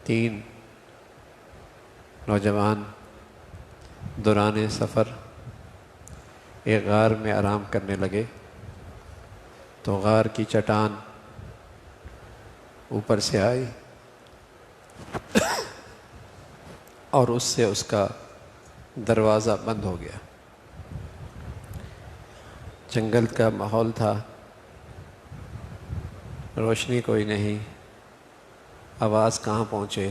تین نوجوان دوران سفر ایک غار میں آرام کرنے لگے تو غار کی چٹان اوپر سے آئی اور اس سے اس کا دروازہ بند ہو گیا۔ جنگل کا ماحول تھا، روشنی کوئی نہیں، آواز کہاں پہنچے۔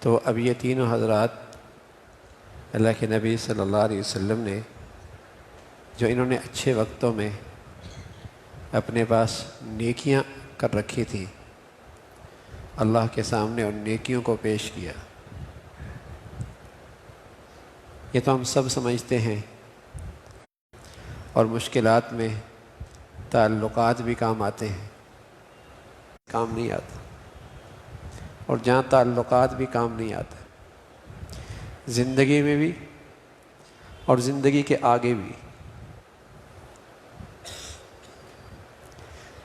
تو اب یہ تینوں حضرات اللہ کے نبی صلی اللہ علیہ وسلم نے جو انہوں نے اچھے وقتوں میں اپنے پاس نیکیاں کر رکھی تھیں، اللہ کے سامنے ان نیکیوں کو پیش کیا۔ یہ تو ہم سب سمجھتے ہیں، اور مشکلات میں تعلقات بھی کام آتے ہیں، کام نہیں آتا، اور جہاں تعلقات بھی کام نہیں آتا، زندگی میں بھی اور زندگی کے آگے بھی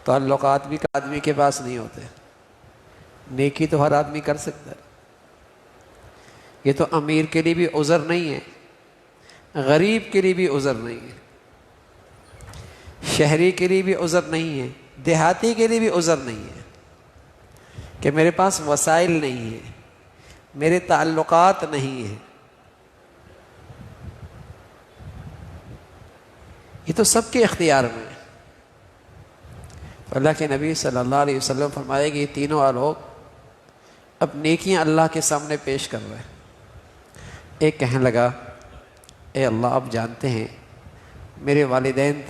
تعلقات بھی آدمی کے پاس نہیں ہوتے۔ نیکی تو ہر آدمی کر سکتا ہے، یہ تو امیر کے لیے بھی عذر نہیں ہے، غریب کے لیے بھی عذر نہیں ہے، شہری کے لیے بھی عذر نہیں ہے، دیہاتی کے لیے بھی عذر نہیں ہے کہ میرے پاس وسائل نہیں ہیں، میرے تعلقات نہیں ہیں۔ یہ تو سب کے اختیار میں ہے۔ اللہ کے نبی صلی اللہ علیہ وسلم فرمائے کہ یہ تینوں لوگ اب نیکیاں اللہ کے سامنے پیش کر رہے ہیں۔ ایک کہنے لگا، اے اللہ آپ جانتے ہیں میرے والدین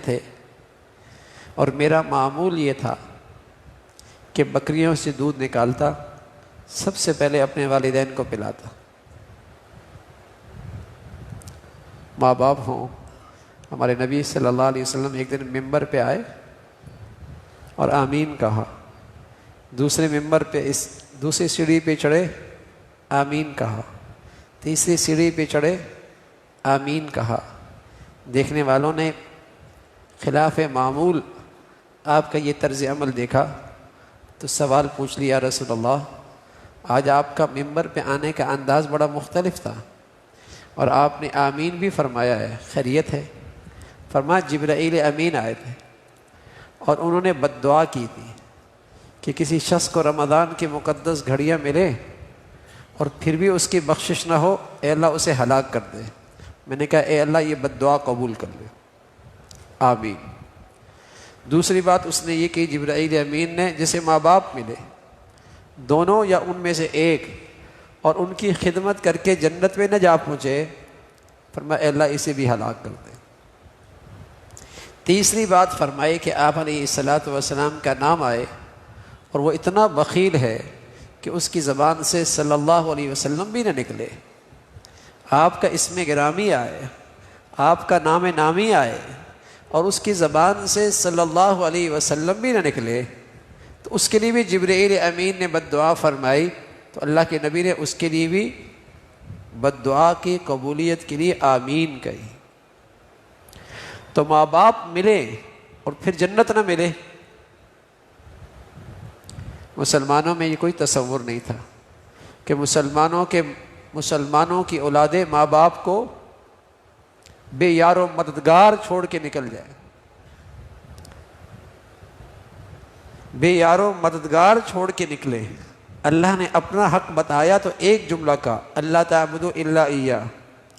تھے اور میرا معمول یہ تھا کہ بکریوں سے دودھ نکالتا، سب سے پہلے اپنے والدین کو پلاتا۔ ماں باپ ہوں، ہمارے نبی صلی اللہ علیہ وسلم ایک دن ممبر پہ آئے اور آمین کہا، دوسرے ممبر پہ دوسری سیڑھی پہ چڑھے، آمین کہا، تیسری سیڑھی پہ چڑھے، آمین کہا۔ دیکھنے والوں نے خلاف معمول آپ کا یہ طرز عمل دیکھا تو سوال پوچھ لیا، رسول اللہ آج آپ کا ممبر پہ آنے کا انداز بڑا مختلف تھا اور آپ نے آمین بھی فرمایا ہے، خیریت ہے؟ فرمایا جبرائیل امین آئے تھے اور انہوں نے بد دعا کی تھی کہ کسی شخص کو رمضان کی مقدس گھڑیاں ملے اور پھر بھی اس کی بخشش نہ ہو، اے اللہ اسے ہلاک کر دے۔ میں نے کہا اے اللہ یہ بد دعا قبول کر لے، آمین۔ دوسری بات اس نے یہ کہ جبرائیل امین نے جسے ماں باپ ملے، دونوں یا ان میں سے ایک، اور ان کی خدمت کر کے جنت میں نہ جا پہنچے، فرمایا اے اللہ اسے بھی ہلاک کر دے۔ تیسری بات فرمائی کہ آپ علیہ الصلاۃ والسلام کا نام آئے اور وہ اتنا بخیل ہے کہ اس کی زبان سے صلی اللہ علیہ وسلم بھی نہ نکلے، آپ کا اسم گرامی آئے، آپ کا نام نامی آئے اور اس کی زبان سے صلی اللہ علیہ وسلم بھی نہ نکلے، تو اس کے لیے بھی جبرائیل امین نے بد دعا فرمائی، تو اللہ کے نبی نے اس کے لیے بھی بد دعا کی قبولیت کے لیے آمین کہی۔ تو ماں باپ ملے اور پھر جنت نہ ملے، مسلمانوں میں یہ کوئی تصور نہیں تھا کہ مسلمانوں کی اولادیں ماں باپ کو بے یار و مددگار چھوڑ کے نکل جائے، بے یار و مددگار چھوڑ کے نکلے۔ اللہ نے اپنا حق بتایا تو ایک جملہ کا، اللہ تعبدوا الا ایاہ،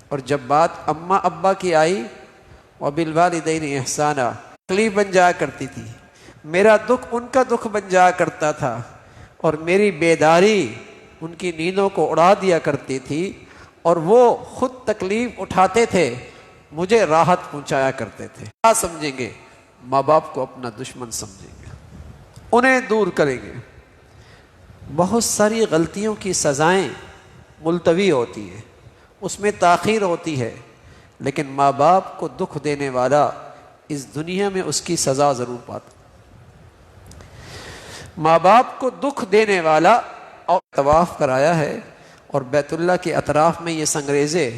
اور جب بات اماں ابا کی آئی وبالوالدین احسانا، تکلیف بن جایا کرتی تھی، میرا دکھ ان کا دکھ بن جایا کرتا تھا، اور میری بیداری ان کی نیندوں کو اڑا دیا کرتی تھی، اور وہ خود تکلیف اٹھاتے تھے، مجھے راحت پہنچایا کرتے تھے۔ کیا سمجھیں گے؟ ماں باپ کو اپنا دشمن سمجھیں گے، انہیں دور کریں گے۔ بہت ساری غلطیوں کی سزائیں ملتوی ہوتی ہیں، اس میں تاخیر ہوتی ہے، لیکن ماں باپ کو دکھ دینے والا اس دنیا میں اس کی سزا ضرور پاتا۔ ماں باپ کو دکھ دینے والا، اور طواف کرایا ہے اور بیت اللہ کے اطراف میں یہ سنگریزے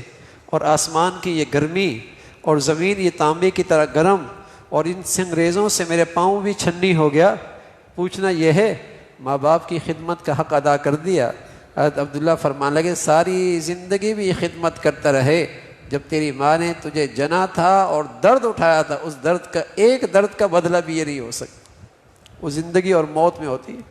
اور آسمان کی یہ گرمی اور زمین یہ تانبے کی طرح گرم، اور ان سنگریزوں سے میرے پاؤں بھی چھنی ہو گیا، پوچھنا یہ ہے ماں باپ کی خدمت کا حق ادا کر دیا؟ حضرت عبداللہ فرمانے لگے ساری زندگی بھی یہ خدمت کرتا رہے، جب تیری ماں نے تجھے جنا تھا اور درد اٹھایا تھا، اس درد کا ایک درد کا بدلہ بھی یہ نہیں ہو سکتا، وہ زندگی اور موت میں ہوتی ہے۔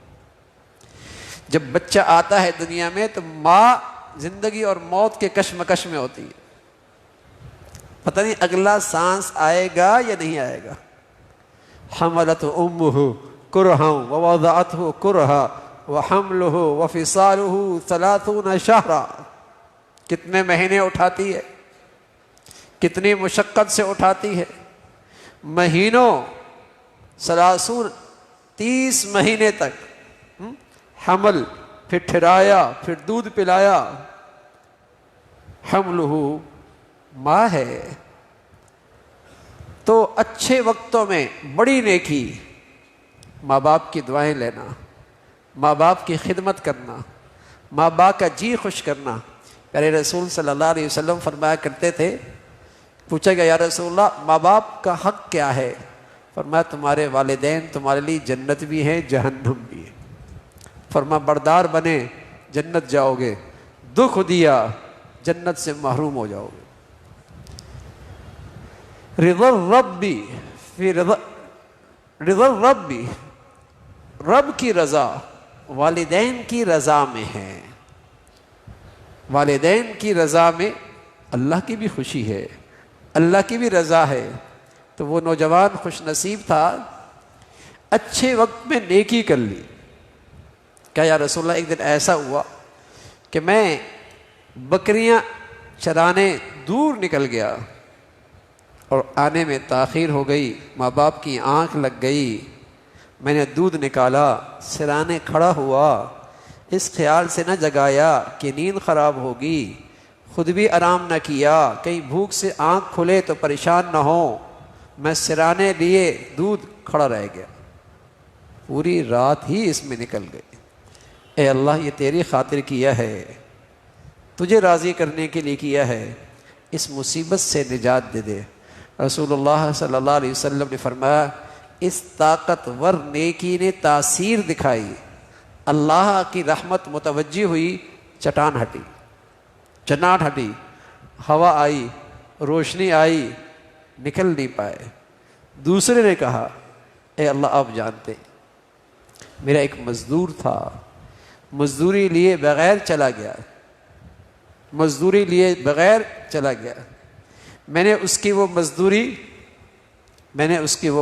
جب بچہ آتا ہے دنیا میں تو ماں زندگی اور موت کے کشمکش میں ہوتی ہے، پتہ نہیں اگلا سانس آئے گا یا نہیں آئے گا۔ حملت امہ کرہا ووضعتہ کرہا وحملہ وفصالہ 30 شہرا، کتنے مہینے اٹھاتی ہے، کتنی مشقت سے اٹھاتی ہے، مہینوں 30 مہینے تک حمل، پھر ٹھہرایا، پھر دودھ پلایا۔ حملہ ماں ہے تو اچھے وقتوں میں بڑی نیکی ماں باپ کی دعائیں لینا، ماں باپ کی خدمت کرنا، ماں باپ کا جی خوش کرنا۔ پیارے رسول صلی اللہ علیہ وسلم فرمایا کرتے تھے، پوچھا گیا یا رسول اللہ ماں باپ کا حق کیا ہے؟ فرمایا تمہارے والدین تمہارے لیے جنت بھی ہے جہنم بھی ہے۔ فرمایا بردار بنے جنت جاؤ گے، دکھ دیا جنت سے محروم ہو جاؤ گے۔ رضا الرب فی رضا الرب، رب کی رضا والدین کی رضا میں ہے، والدین کی رضا میں اللہ کی بھی خوشی ہے، اللہ کی بھی رضا ہے۔ تو وہ نوجوان خوش نصیب تھا، اچھے وقت میں نیکی کر لی۔ کیا یا رسول اللہ ایک دن ایسا ہوا کہ میں بکریاں چرانے دور نکل گیا اور آنے میں تاخیر ہو گئی، ماں باپ کی آنکھ لگ گئی، میں نے دودھ نکالا، سرانے کھڑا ہوا، اس خیال سے نہ جگایا کہ نیند خراب ہوگی، خود بھی آرام نہ کیا، کہیں بھوک سے آنکھ کھلے تو پریشان نہ ہو، میں سرانے لیے دودھ کھڑا رہ گیا، پوری رات ہی اس میں نکل گئی۔ اے اللہ یہ تیری خاطر کیا ہے، تجھے راضی کرنے کے لیے کیا ہے، اس مصیبت سے نجات دے دے۔ رسول اللہ صلی اللہ علیہ وسلم نے فرمایا اس طاقتور نیکی نے تاثیر دکھائی، اللہ کی رحمت متوجہ ہوئی، چٹان ہٹی، چناٹ ہٹی، ہوا آئی، روشنی آئی، نکل نہیں پائے۔ دوسرے نے کہا اے اللہ آپ جانتے میرا ایک مزدور تھا، مزدوری لیے بغیر چلا گیا، مزدوری لیے بغیر چلا گیا، میں نے اس کی وہ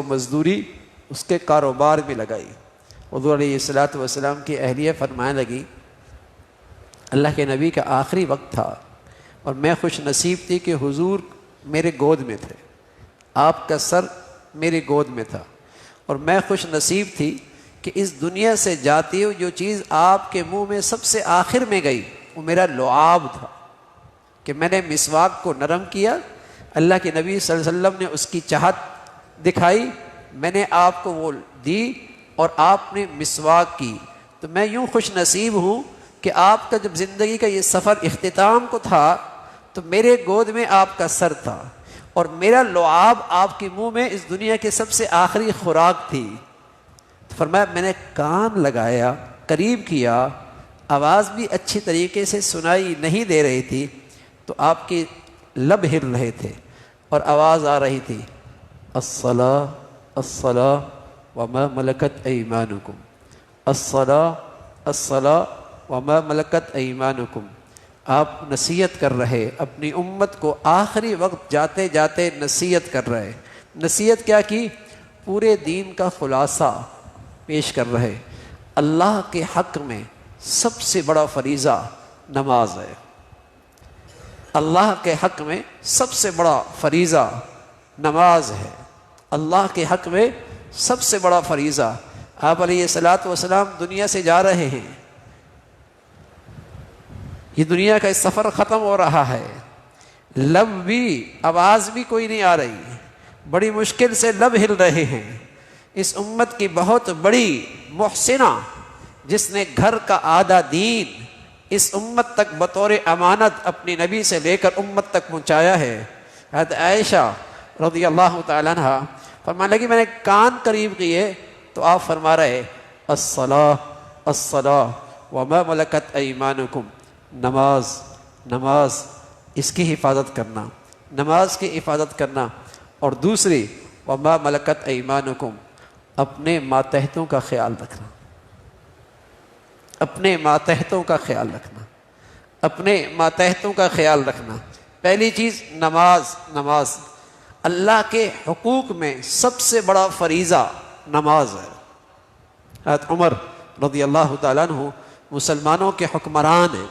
مزدوری اس کے کاروبار میں لگائی۔ حضور علیہ الصلوۃ والسلام کی اہلیہ فرمانے لگی اللہ کے نبی کا آخری وقت تھا اور میں خوش نصیب تھی کہ حضور میرے گود میں تھے، آپ کا سر میری گود میں تھا، اور میں خوش نصیب تھی کہ اس دنیا سے جاتی ہوئی جو چیز آپ کے منہ میں سب سے آخر میں گئی وہ میرا لعاب تھا، کہ میں نے مسواک کو نرم کیا، اللہ کے نبی صلی اللہ علیہ وسلم نے اس کی چاہت دکھائی، میں نے آپ کو وہ دی اور آپ نے مسواک کی، تو میں یوں خوش نصیب ہوں کہ آپ کا جب زندگی کا یہ سفر اختتام کو تھا تو میرے گود میں آپ کا سر تھا اور میرا لعاب آپ کے منہ میں اس دنیا کے سب سے آخری خوراک تھی۔ فرمایا میں نے کان لگایا، قریب کیا، آواز بھی اچھی طریقے سے سنائی نہیں دے رہی تھی، تو آپ کے لب ہل رہے تھے اور آواز آ رہی تھی الصلاۃ الصلاۃ وما ملکت ایمانکم، الصلاۃ الصلاۃ وما ملکت ایمانکم۔ آپ نصیحت کر رہے اپنی امت کو، آخری وقت جاتے جاتے نصیحت کر رہے۔ نصیحت کیا کی؟ پورے دین کا خلاصہ پیش کر رہے۔ اللہ کے حق میں سب سے بڑا فریضہ نماز ہے، اللہ کے حق میں سب سے بڑا فریضہ نماز ہے، اللہ کے حق میں سب سے بڑا فریضہ۔ آپ علیہ الصلوۃ والسلام دنیا سے جا رہے ہیں، یہ دنیا کا سفر ختم ہو رہا ہے، لب بھی، آواز بھی کوئی نہیں آ رہی، بڑی مشکل سے لب ہل رہے ہیں۔ اس امت کی بہت بڑی محسنہ جس نے گھر کا آدھا دین اس امت تک بطور امانت اپنی نبی سے لے کر امت تک پہنچایا ہے، حضرت عائشہ رضی اللہ تعالیٰ عنہ فرمانے لگی میں نے کان قریب کیے تو آپ فرما رہے الصلاۃ الصلاۃ وما ملکت ایمانکم، نماز نماز، اس کی حفاظت کرنا، نماز کی حفاظت کرنا. اور دوسری وما ملکت ایمانکم، اپنے ماتحتوں کا خیال رکھنا، اپنے ماتحتوں کا خیال رکھنا، اپنے ماتحتوں کا خیال رکھنا. پہلی چیز نماز. نماز اللہ کے حقوق میں سب سے بڑا فریضہ نماز ہے. حضرت عمر رضی اللہ تعالیٰ عنہ مسلمانوں کے حکمران ہیں،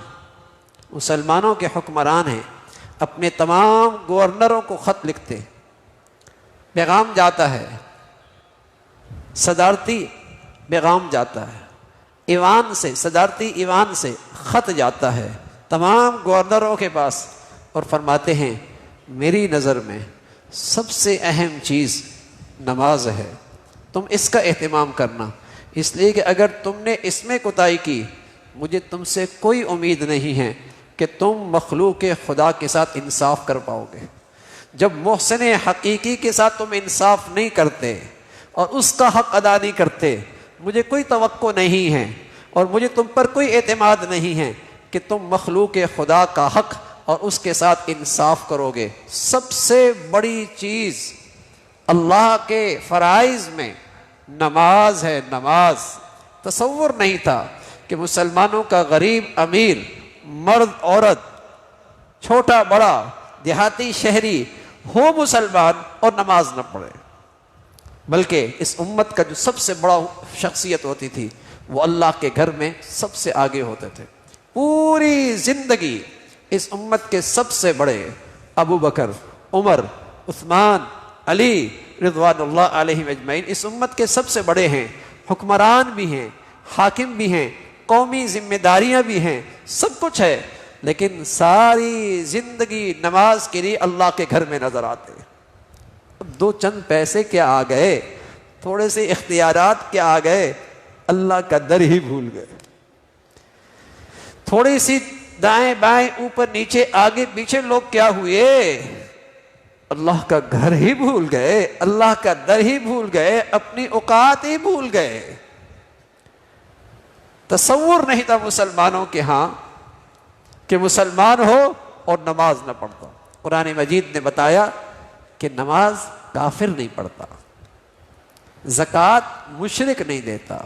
مسلمانوں کے حکمران ہیں. اپنے تمام گورنروں کو خط لکھتے، پیغام جاتا ہے، صدارتی پیغام جاتا ہے، ایوان سے، صدارتی ایوان سے خط جاتا ہے تمام گورنروں کے پاس، اور فرماتے ہیں میری نظر میں سب سے اہم چیز نماز ہے، تم اس کا اہتمام کرنا، اس لیے کہ اگر تم نے اس میں کوتاہی کی مجھے تم سے کوئی امید نہیں ہے کہ تم مخلوق خدا کے ساتھ انصاف کر پاؤ گے. جب محسن حقیقی کے ساتھ تم انصاف نہیں کرتے اور اس کا حق ادا نہیں کرتے، مجھے کوئی توقع نہیں ہے اور مجھے تم پر کوئی اعتماد نہیں ہے کہ تم مخلوق خدا کا حق اور اس کے ساتھ انصاف کرو گے. سب سے بڑی چیز اللہ کے فرائض میں نماز ہے. نماز تصور نہیں تھا کہ مسلمانوں کا غریب امیر، مرد عورت، چھوٹا بڑا، دیہاتی شہری ہو مسلمان اور نماز نہ پڑھے. بلکہ اس امت کا جو سب سے بڑا شخصیت ہوتی تھی وہ اللہ کے گھر میں سب سے آگے ہوتے تھے. پوری زندگی اس امت کے سب سے بڑے ابو بکر، عمر، عثمان، علی رضوان اللہ علیہم اجمعین اس امت کے سب سے بڑے ہیں. حکمران بھی ہیں، حاکم بھی ہیں، قومی ذمہ داریاں بھی ہیں، سب کچھ ہے، لیکن ساری زندگی نماز کے لیے اللہ کے گھر میں نظر آتے. اب دو چند پیسے کیا آ گئے، تھوڑے سے اختیارات کیا آ گئے، اللہ کا در ہی بھول گئے. تھوڑی سی دائیں بائیں اوپر نیچے آگے پیچھے لوگ کیا ہوئے، اللہ کا گھر ہی بھول گئے، اللہ کا در ہی بھول گئے، اپنی اوقات ہی بھول گئے. تصور نہیں تھا مسلمانوں کے ہاں کہ مسلمان ہو اور نماز نہ پڑھتا. قرآن مجید نے بتایا کہ نماز کافر نہیں پڑھتا، زکوٰۃ مشرک نہیں دیتا،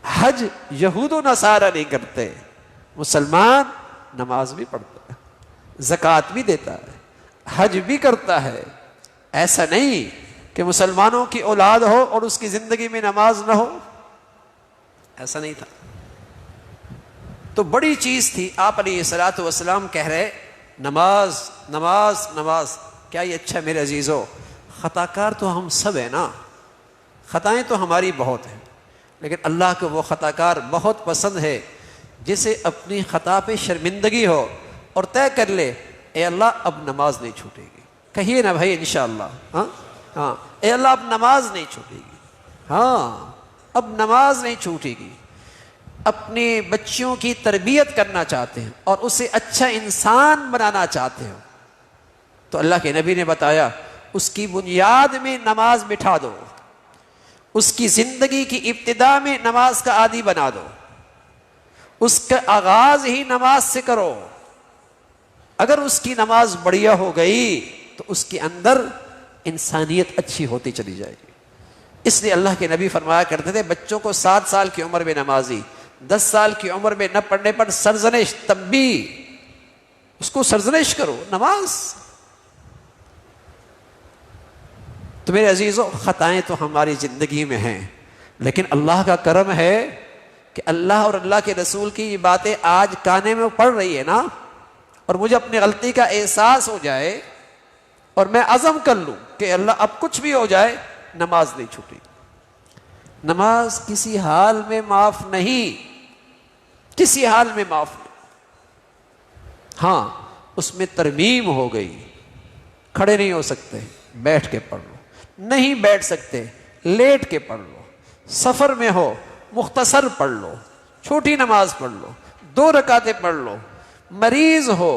حج یہود و نصارہ نہیں کرتے، مسلمان نماز بھی پڑھتا ہے، زکوٰۃ بھی دیتا ہے، حج بھی کرتا ہے. ایسا نہیں کہ مسلمانوں کی اولاد ہو اور اس کی زندگی میں نماز نہ ہو، ایسا نہیں تھا. تو بڑی چیز تھی. آپ علیہ الصلوۃ والسلام کہہ رہے نماز نماز نماز. کیا یہ اچھا میرے عزیزو، خطا کار تو ہم سب ہیں نا، خطائیں تو ہماری بہت ہیں، لیکن اللہ کو وہ خطا کار بہت پسند ہے جسے اپنی خطا پہ شرمندگی ہو اور طے کر لے اے اللہ اب نماز نہیں چھوٹے گی. کہیے نا بھائی انشاءاللہ، ہاں ہاں، اے اللہ اب نماز نہیں چھوٹے گی، ہاں اب نماز نہیں چھوٹے گی. اپنے بچوں کی تربیت کرنا چاہتے ہیں اور اسے اچھا انسان بنانا چاہتے ہو تو اللہ کے نبی نے بتایا اس کی بنیاد میں نماز بٹھا دو، اس کی زندگی کی ابتدا میں نماز کا عادی بنا دو، اس کا آغاز ہی نماز سے کرو. اگر اس کی نماز بڑھیا ہو گئی تو اس کے اندر انسانیت اچھی ہوتی چلی جائے گی. اس لیے اللہ کے نبی فرمایا کرتے تھے بچوں کو 7 سال کی عمر میں نمازی، 10 سال کی عمر میں نہ پڑھنے پر سرزنش، تنبیہ، اس کو سرزنش کرو نماز. تو میرے عزیزو خطائیں تو ہماری زندگی میں ہیں، لیکن اللہ کا کرم ہے کہ اللہ اور اللہ کے رسول کی یہ باتیں آج کانے میں پڑ رہی ہے نا، اور مجھے اپنی غلطی کا احساس ہو جائے اور میں عزم کر لوں کہ اللہ اب کچھ بھی ہو جائے نماز نہیں چھوٹی. نماز کسی حال میں معاف نہیں، کسی حال میں معاف نہیں. ہاں اس میں ترمیم ہو گئی، کھڑے نہیں ہو سکتے بیٹھ کے پڑھ لو، نہیں بیٹھ سکتے لیٹ کے پڑھ لو، سفر میں ہو مختصر پڑھ لو، چھوٹی نماز پڑھ لو، 2 رکعتیں پڑھ لو، مریض ہو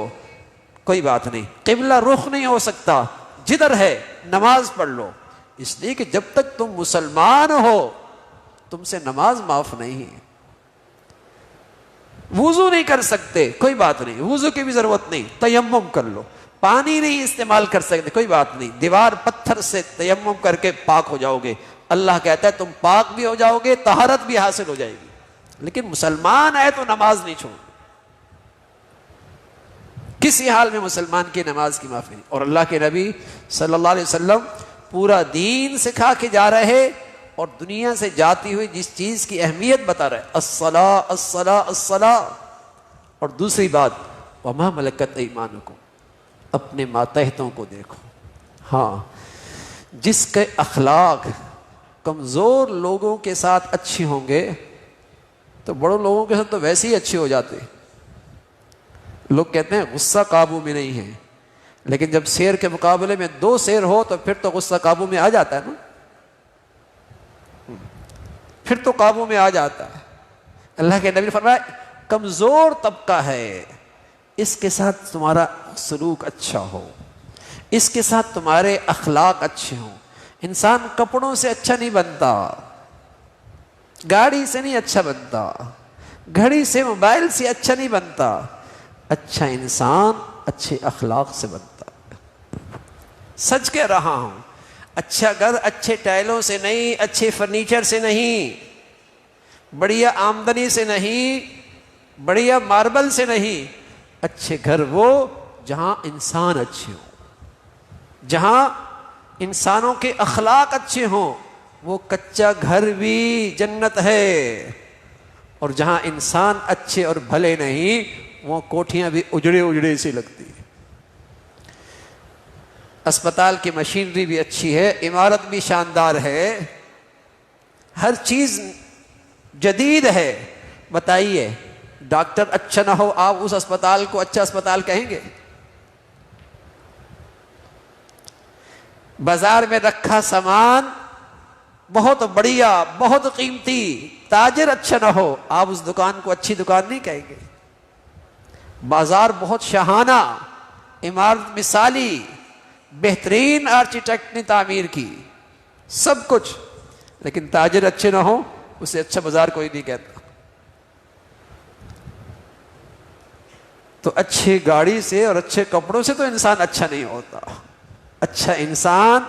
کوئی بات نہیں، قبلہ رخ نہیں ہو سکتا، جدھر ہے نماز پڑھ لو، اس لیے کہ جب تک تم مسلمان ہو تم سے نماز معاف نہیں ہے۔ وضو نہیں کر سکتے، کوئی بات نہیں، وضو کی بھی ضرورت نہیں، تیمم کر لو۔ پانی نہیں استعمال کر سکتے، کوئی بات نہیں، دیوار پتھر سے تیمم کر کے پاک ہو جاؤ گے، اللہ کہتا ہے تم پاک بھی ہو جاؤ گے، طہارت بھی حاصل ہو جائے گی۔ لیکن مسلمان ہے تو نماز نہیں چھوڑ، کسی حال میں مسلمان کی نماز کی معافی نہیں۔ اور اللہ کے نبی صلی اللہ علیہ وسلم پورا دین سکھا کے جا رہے، اور دنیا سے جاتی ہوئی جس چیز کی اہمیت بتا رہے، الصلاۃ الصلاۃ الصلاۃ۔ اور دوسری بات، وما ملکت ایمانکم، اپنے ماتحتوں کو دیکھو۔ ہاں، جس کے اخلاق کمزور لوگوں کے ساتھ اچھی ہوں گے تو بڑوں لوگوں کے ساتھ تو ویسے ہی اچھے ہو جاتے۔ لوگ کہتے ہیں غصہ قابو میں نہیں ہے، لیکن جب شیر کے مقابلے میں 2 شیر ہو تو پھر تو غصہ قابو میں آ جاتا ہے نا، پھر تو قابو میں آ جاتا ہے۔ اللہ کے نبی نے فرمایا کمزور طبقہ ہے، اس کے ساتھ تمہارا سلوک اچھا ہو، اس کے ساتھ تمہارے اخلاق اچھے ہوں۔ انسان کپڑوں سے اچھا نہیں بنتا، گاڑی سے نہیں اچھا بنتا، گھڑی سے موبائل سے اچھا نہیں بنتا، اچھا انسان اچھے اخلاق سے بنتا۔ سچ کہہ رہا ہوں، اچھا گھر اچھے ٹائلوں سے نہیں، اچھے فرنیچر سے نہیں، بڑھیا آمدنی سے نہیں، بڑھیا ماربل سے نہیں، اچھے گھر وہ جہاں انسان اچھے ہوں، جہاں انسانوں کے اخلاق اچھے ہوں، وہ کچا گھر بھی جنت ہے، اور جہاں انسان اچھے اور بھلے نہیں وہ کوٹھیاں بھی اجڑے اجڑے سی لگتی ہیں۔ اسپتال کی مشینری بھی اچھی ہے، عمارت بھی شاندار ہے، ہر چیز جدید ہے، بتائیے ڈاکٹر اچھا نہ ہو آپ اس اسپتال کو اچھا اسپتال کہیں گے؟ بازار میں رکھا سامان بہت بڑھیا، بہت قیمتی، تاجر اچھا نہ ہو آپ اس دکان کو اچھی دکان نہیں کہیں گے۔ بازار بہت شاہانہ، عمارت مثالی، بہترین آرکیٹیکٹ نے تعمیر کی، سب کچھ، لیکن تاجر اچھے نہ ہو اسے اچھا بازار کوئی نہیں کہتا۔ تو اچھی گاڑی سے اور اچھے کپڑوں سے تو انسان اچھا نہیں ہوتا، اچھا انسان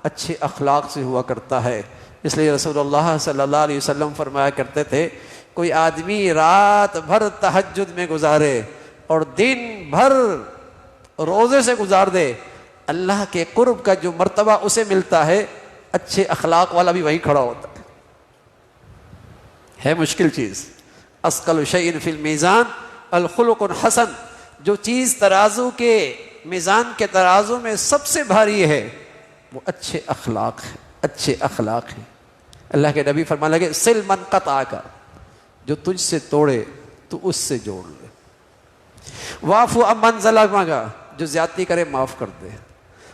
اچھے اخلاق سے ہوا کرتا ہے۔ اس لیے رسول اللہ صلی اللہ علیہ وسلم فرمایا کرتے تھے، کوئی آدمی رات بھر تہجد میں گزارے اور دن بھر روزے سے گزار دے، اللہ کے قرب کا جو مرتبہ اسے ملتا ہے اچھے اخلاق والا بھی وہیں کھڑا ہوتا ہے مشکل چیز۔ اثقل شیء فی المیزان الخلق الحسن، جو چیز ترازو کے میزان کے ترازو میں سب سے بھاری ہے وہ اچھے اخلاق ہے، اچھے اخلاق ہیں۔ اللہ کے نبی فرمانے لگے سل من قطعک، جو تجھ سے توڑے تو اس سے جوڑ لے، واعف عمن ظلمک، جو زیادتی کرے معاف کر دے،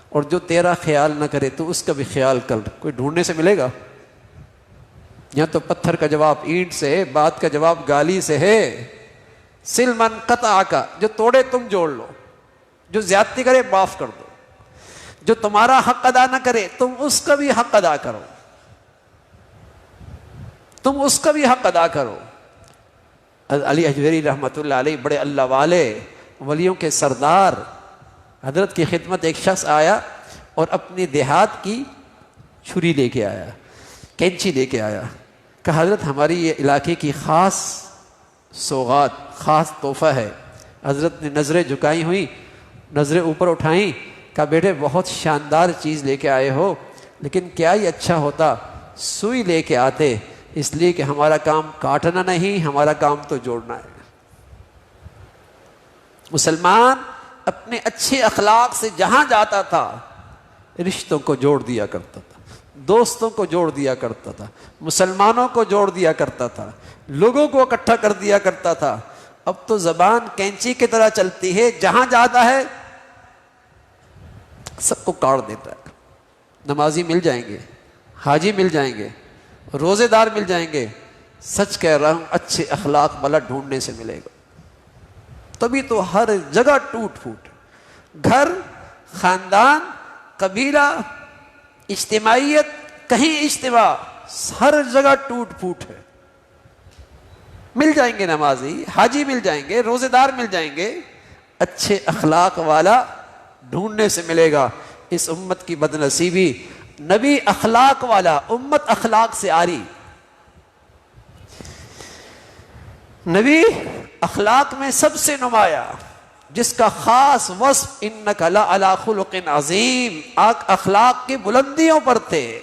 اور جو تیرا خیال نہ کرے تو اس کا بھی خیال کر۔ کوئی ڈھونڈنے سے ملے گا؟ یا تو پتھر کا جواب اینٹ سے ہے، بات کا جواب گالی سے ہے۔ سل من قطعک، جو توڑے تم جوڑ لو، جو زیادتی کرے معاف کر دو، جو تمہارا حق ادا نہ کرے تم اس کا بھی حق ادا کرو، تم اس کا بھی حق ادا کرو۔ علی حجویری رحمۃ اللہ علیہ، بڑے اللہ والے، ولیوں کے سردار، حضرت کی خدمت ایک شخص آیا اور اپنی دیہات کی چھری لے کے آیا، کینچی لے کے آیا، کہا حضرت ہماری یہ علاقے کی خاص سوغات، خاص تحفہ ہے۔ حضرت نے نظریں جھکائی ہوئی، نظریں اوپر اٹھائیں، کہا بیٹے بہت شاندار چیز لے کے آئے ہو، لیکن کیا ہی اچھا ہوتا سوئی لے کے آتے، اس لیے کہ ہمارا کام کاٹنا نہیں، ہمارا کام تو جوڑنا ہے۔ مسلمان اپنے اچھے اخلاق سے جہاں جاتا تھا رشتوں کو جوڑ دیا کرتا تھا، دوستوں کو جوڑ دیا کرتا تھا، مسلمانوں کو جوڑ دیا کرتا تھا، لوگوں کو اکٹھا کر دیا کرتا تھا۔ اب تو زبان کینچی کی طرح چلتی ہے، جہاں جاتا ہے سب کو کاٹ دیتا ہے۔ نمازی مل جائیں گے، حاجی مل جائیں گے، روزے دار مل جائیں گے، سچ کہہ رہا ہوں اچھے اخلاق والا ڈھونڈنے سے ملے گا، تبھی تو ہر جگہ ٹوٹ پھوٹ۔ گھر، خاندان، قبیلہ، اجتماعیت، کہیں اجتماع، ہر جگہ ٹوٹ پھوٹ ہے. مل جائیں گے نمازی، حاجی مل جائیں گے، روزے دار مل جائیں گے، اچھے اخلاق والا ڈھونڈنے سے ملے گا. اس امت کی بد نصیبی، نبی اخلاق والا، امت اخلاق سے آری. نبی اخلاق میں سب سے نمایاں، جس کا خاص وصف انک لعلی خلق عظیم، اخلاق کی بلندیوں پر تھے،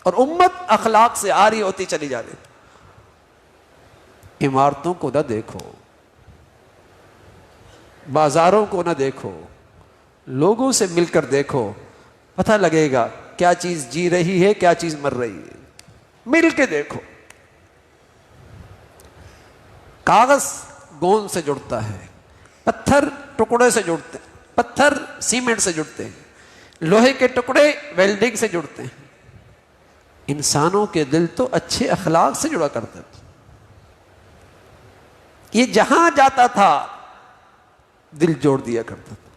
اور امت اخلاق سے آری ہوتی چلی جا رہی. عمارتوں کو نہ دیکھو، بازاروں کو نہ دیکھو، لوگوں سے مل کر دیکھو، پتہ لگے گا کیا چیز جی رہی ہے، کیا چیز مر رہی ہے. مل کے دیکھو. کاغذ گوند سے جڑتا ہے، پتھر ٹکڑے سے جڑتے ہیں، پتھر سیمنٹ سے جڑتے ہیں، لوہے کے ٹکڑے ویلڈنگ سے جڑتے ہیں. انسانوں کے دل تو اچھے اخلاق سے جڑا کرتے تھے. یہ جہاں جاتا تھا دل جوڑ دیا کرتا تھا.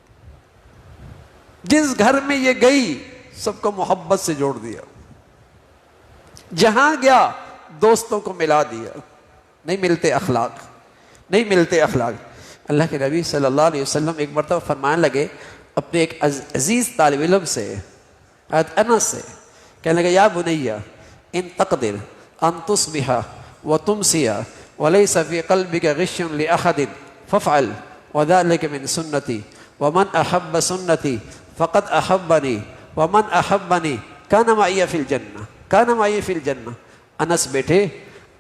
جس گھر میں یہ گئی سب کو محبت سے جوڑ دیا. جہاں گیا دوستوں کو ملا دیا. نہیں ملتے اخلاق، نہیں ملتے اخلاق. اللہ کے نبی صلی اللہ علیہ وسلم ایک مرتبہ فرمانے لگے اپنے ایک عزیز طالب علم سے، انس سے، کہنے لگے یا بنیہ ان تقدر ان تصبح وتمسی ولیس فی قلبک غش لأحد فافعل وذلک من سنتی ومن احب سنتی فقد احبنی ومن احبنی کان معی فی الجنہ، کان معی فی الجنہ. انس بیٹے،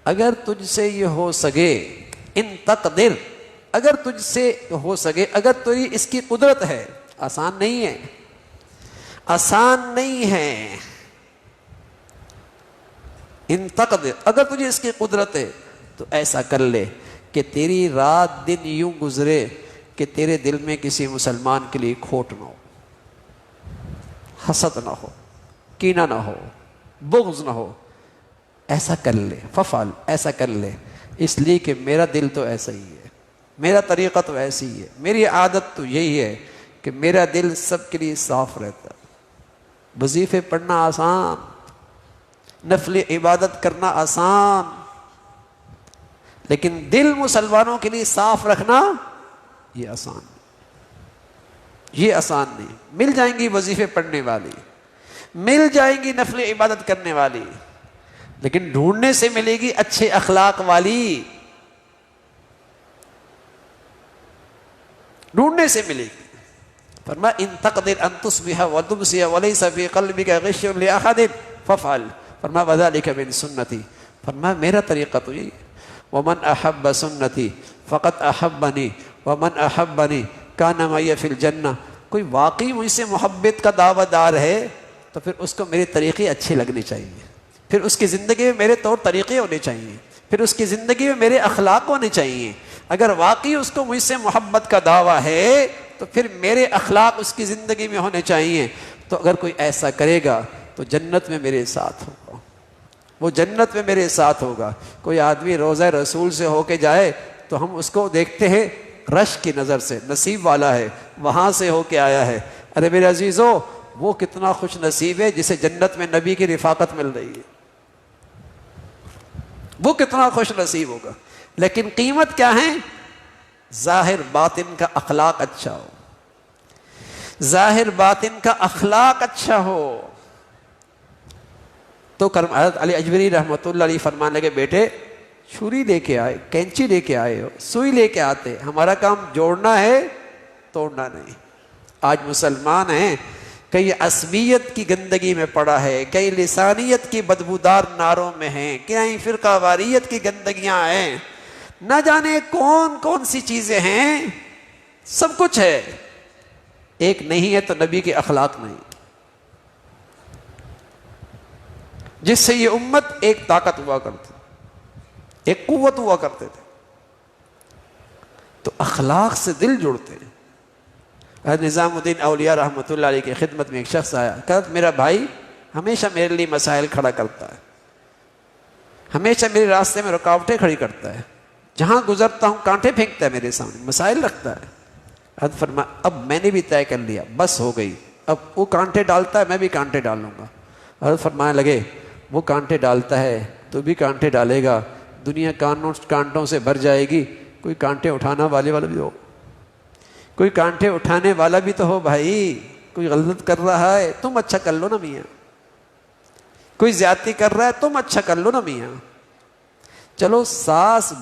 اگر تجھ سے یہ ہو سکے، ان تقدر، اگر تجھ سے ہو سکے، اگر تجھے اس کی قدرت ہے، آسان نہیں ہے، آسان نہیں ہے. ان تقدر، اگر تجھے اس کی قدرت ہے تو ایسا کر لے کہ تیری رات دن یوں گزرے کہ تیرے دل میں کسی مسلمان کے لیے کھوٹ نہ ہو، حسد نہ ہو، کینہ نہ ہو، بغض نہ ہو. ایسا کر لے، ففعل، ایسا کر لے، اس لیے کہ میرا دل تو ایسا ہی ہے، میرا طریقہ تو ایسی ہی ہے، میری عادت تو یہی ہے کہ میرا دل سب کے لیے صاف رہتا. وظیفے پڑھنا آسان، نفل عبادت کرنا آسان، لیکن دل مسلمانوں کے لیے صاف رکھنا یہ آسان نہیں، یہ آسان نہیں. مل جائیں گی وظیفے پڑھنے والی، مل جائیں گی نفل عبادت کرنے والی، لیکن ڈھونڈنے سے ملے گی اچھے اخلاق والی، ڈھونڈنے سے ملے گی. فرمایا ان تقدر ان تصبح وتمسی وليس في قلبك غش لاحد فافعل. فرمایا وذلك من سنتی، فرمایا میرا طریقہ تو یہی ہے. ومن احب سنتی فقد احبنی ومن احبنی کان معی فی الجنہ. کوئی واقعی مجھ سے محبت کا دعویٰ دار ہے تو پھر اس کو میرے طریقے اچھے لگنے چاہیے، پھر اس کی زندگی میں میرے طور طریقے ہونے چاہیے، پھر اس کی زندگی میں میرے اخلاق ہونے چاہیے. اگر واقعی اس کو مجھ سے محبت کا دعویٰ ہے تو پھر میرے اخلاق اس کی زندگی میں ہونے چاہیے. تو اگر کوئی ایسا کرے گا تو جنت میں میرے ساتھ ہوگا، وہ جنت میں میرے ساتھ ہوگا. کوئی آدمی روضہ رسول سے ہو کے جائے تو ہم اس کو دیکھتے ہیں رش کی نظر سے، نصیب والا ہے، وہاں سے ہو کے آیا ہے. ارے میرے عزیزو، وہ کتنا خوش نصیب ہے جسے جنت میں نبی کی رفاقت مل رہی ہے، وہ کتنا خوش نصیب ہوگا. لیکن قیمت کیا ہے؟ ظاہر باطن کا اخلاق اچھا ہو، ظاہر باطن کا اخلاق اچھا ہو. تو حضرت علی اجویری رحمۃ اللہ علیہ فرمانے لگے بیٹے چھری لے کے آئے، کینچی لے کے آئے ہو، سوئی لے کے آتے، ہمارا کام جوڑنا ہے، توڑنا نہیں. آج مسلمان ہیں، کئی عصبیت کی گندگی میں پڑا ہے، کئی لسانیت کی بدبودار ناروں میں ہیں، کئی فرقہ واریت کی گندگیاں ہیں، نہ جانے کون کون سی چیزیں ہیں. سب کچھ ہے، ایک نہیں ہے تو نبی کے اخلاق نہیں، جس سے یہ امت ایک طاقت ہوا کرتی، ایک قوت ہوا کرتے تھے. تو اخلاق سے دل جڑتے ہیں. نظام الدین اولیاء رحمۃ اللہ علیہ کی خدمت میں ایک شخص آیا، کہا میرا بھائی ہمیشہ میرے لیے مسائل کھڑا کرتا ہے، ہمیشہ میرے راستے میں رکاوٹیں کھڑی کرتا ہے، جہاں گزرتا ہوں کانٹے پھینکتا ہے، میرے سامنے مسائل رکھتا ہے. حضرت فرمایا اب میں نے بھی طے کر لیا، بس ہو گئی، اب وہ کانٹے ڈالتا ہے میں بھی کانٹے ڈال لوں گا۔ حضرت فرمانے لگے وہ کانٹے ڈالتا ہے تو بھی کانٹے ڈالے گا، دنیا کانٹوں سے بھر جائے گی، کوئی کانٹے اٹھانا والے والا بھی ہو، کوئی کانٹے اٹھانے والا بھی تو ہو بھائی۔ کوئی غلط کر رہا ہے تم اچھا کر لو نا میاں، کوئی زیادتی کر رہا ہے تم اچھا کر لو نا میاں۔ چلو ساس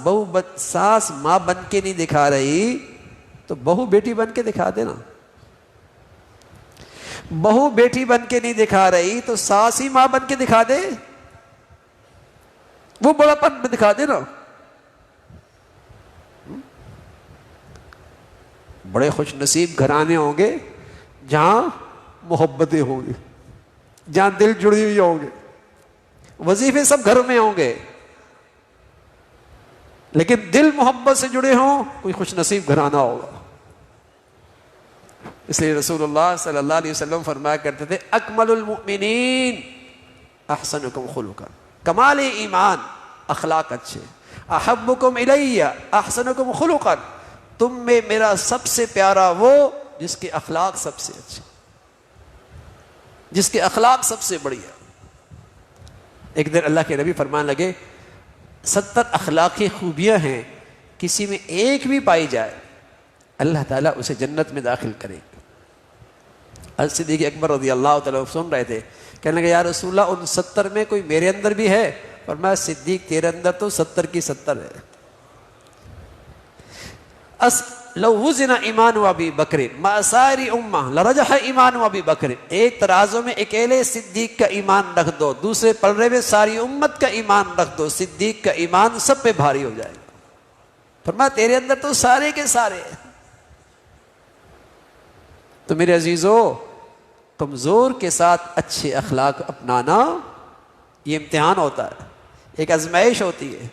ساس ماں بن کے نہیں دکھا رہی تو بہو بیٹی بن کے دکھا دے نا، بہو بیٹی بن کے نہیں دکھا رہی تو ساس ہی ماں بن کے دکھا دے، وہ بڑا پن میں دکھا دے نا۔ بڑے خوش نصیب گھرانے ہوں گے جہاں محبتیں ہوں گی، جہاں دل جڑی ہوئی ہوں گے، وظیفے سب گھر میں ہوں گے لیکن دل محبت سے جڑے ہوں، کوئی خوش نصیب گھرانہ ہوگا۔ اس لیے رسول اللہ صلی اللہ علیہ وسلم فرمایا کرتے تھے اکمل المؤمنین احسنکم خلقا، کمال ایمان اخلاق اچھے، احبکم الی احسنکم خلقا، تم میں میرا سب سے پیارا وہ جس کے اخلاق سب سے اچھے، جس کے اخلاق سب سے بڑھیا۔ ایک دن اللہ کے نبی فرمان لگے 70 اخلاقی خوبیاں ہیں، کسی میں ایک بھی پائی جائے اللہ تعالیٰ اسے جنت میں داخل کرے گا۔ حضرت صدیق اکبر رضی اللہ تعالیٰ سن رہے تھے، کہنے لگے یا رسول اللہ ان 70 میں کوئی میرے اندر بھی ہے؟ فرمایا صدیق تیرے اندر تو 70 کی 70 ہے۔ لو وزن ایمان ابی بکر مع سائر امہ لرجح ایمان ابی بکر، ایک ترازو میں اکیلے صدیق کا ایمان رکھ دو، دوسرے پلڑے میں ساری امت کا ایمان رکھ دو، صدیق کا ایمان سب پہ بھاری ہو جائے گا۔ فرمایا تیرے اندر تو سارے کے سارے۔ تو میرے عزیزو، کمزور کے ساتھ اچھے اخلاق اپنانا یہ امتحان ہوتا ہے، ایک آزمائش ہوتی ہے،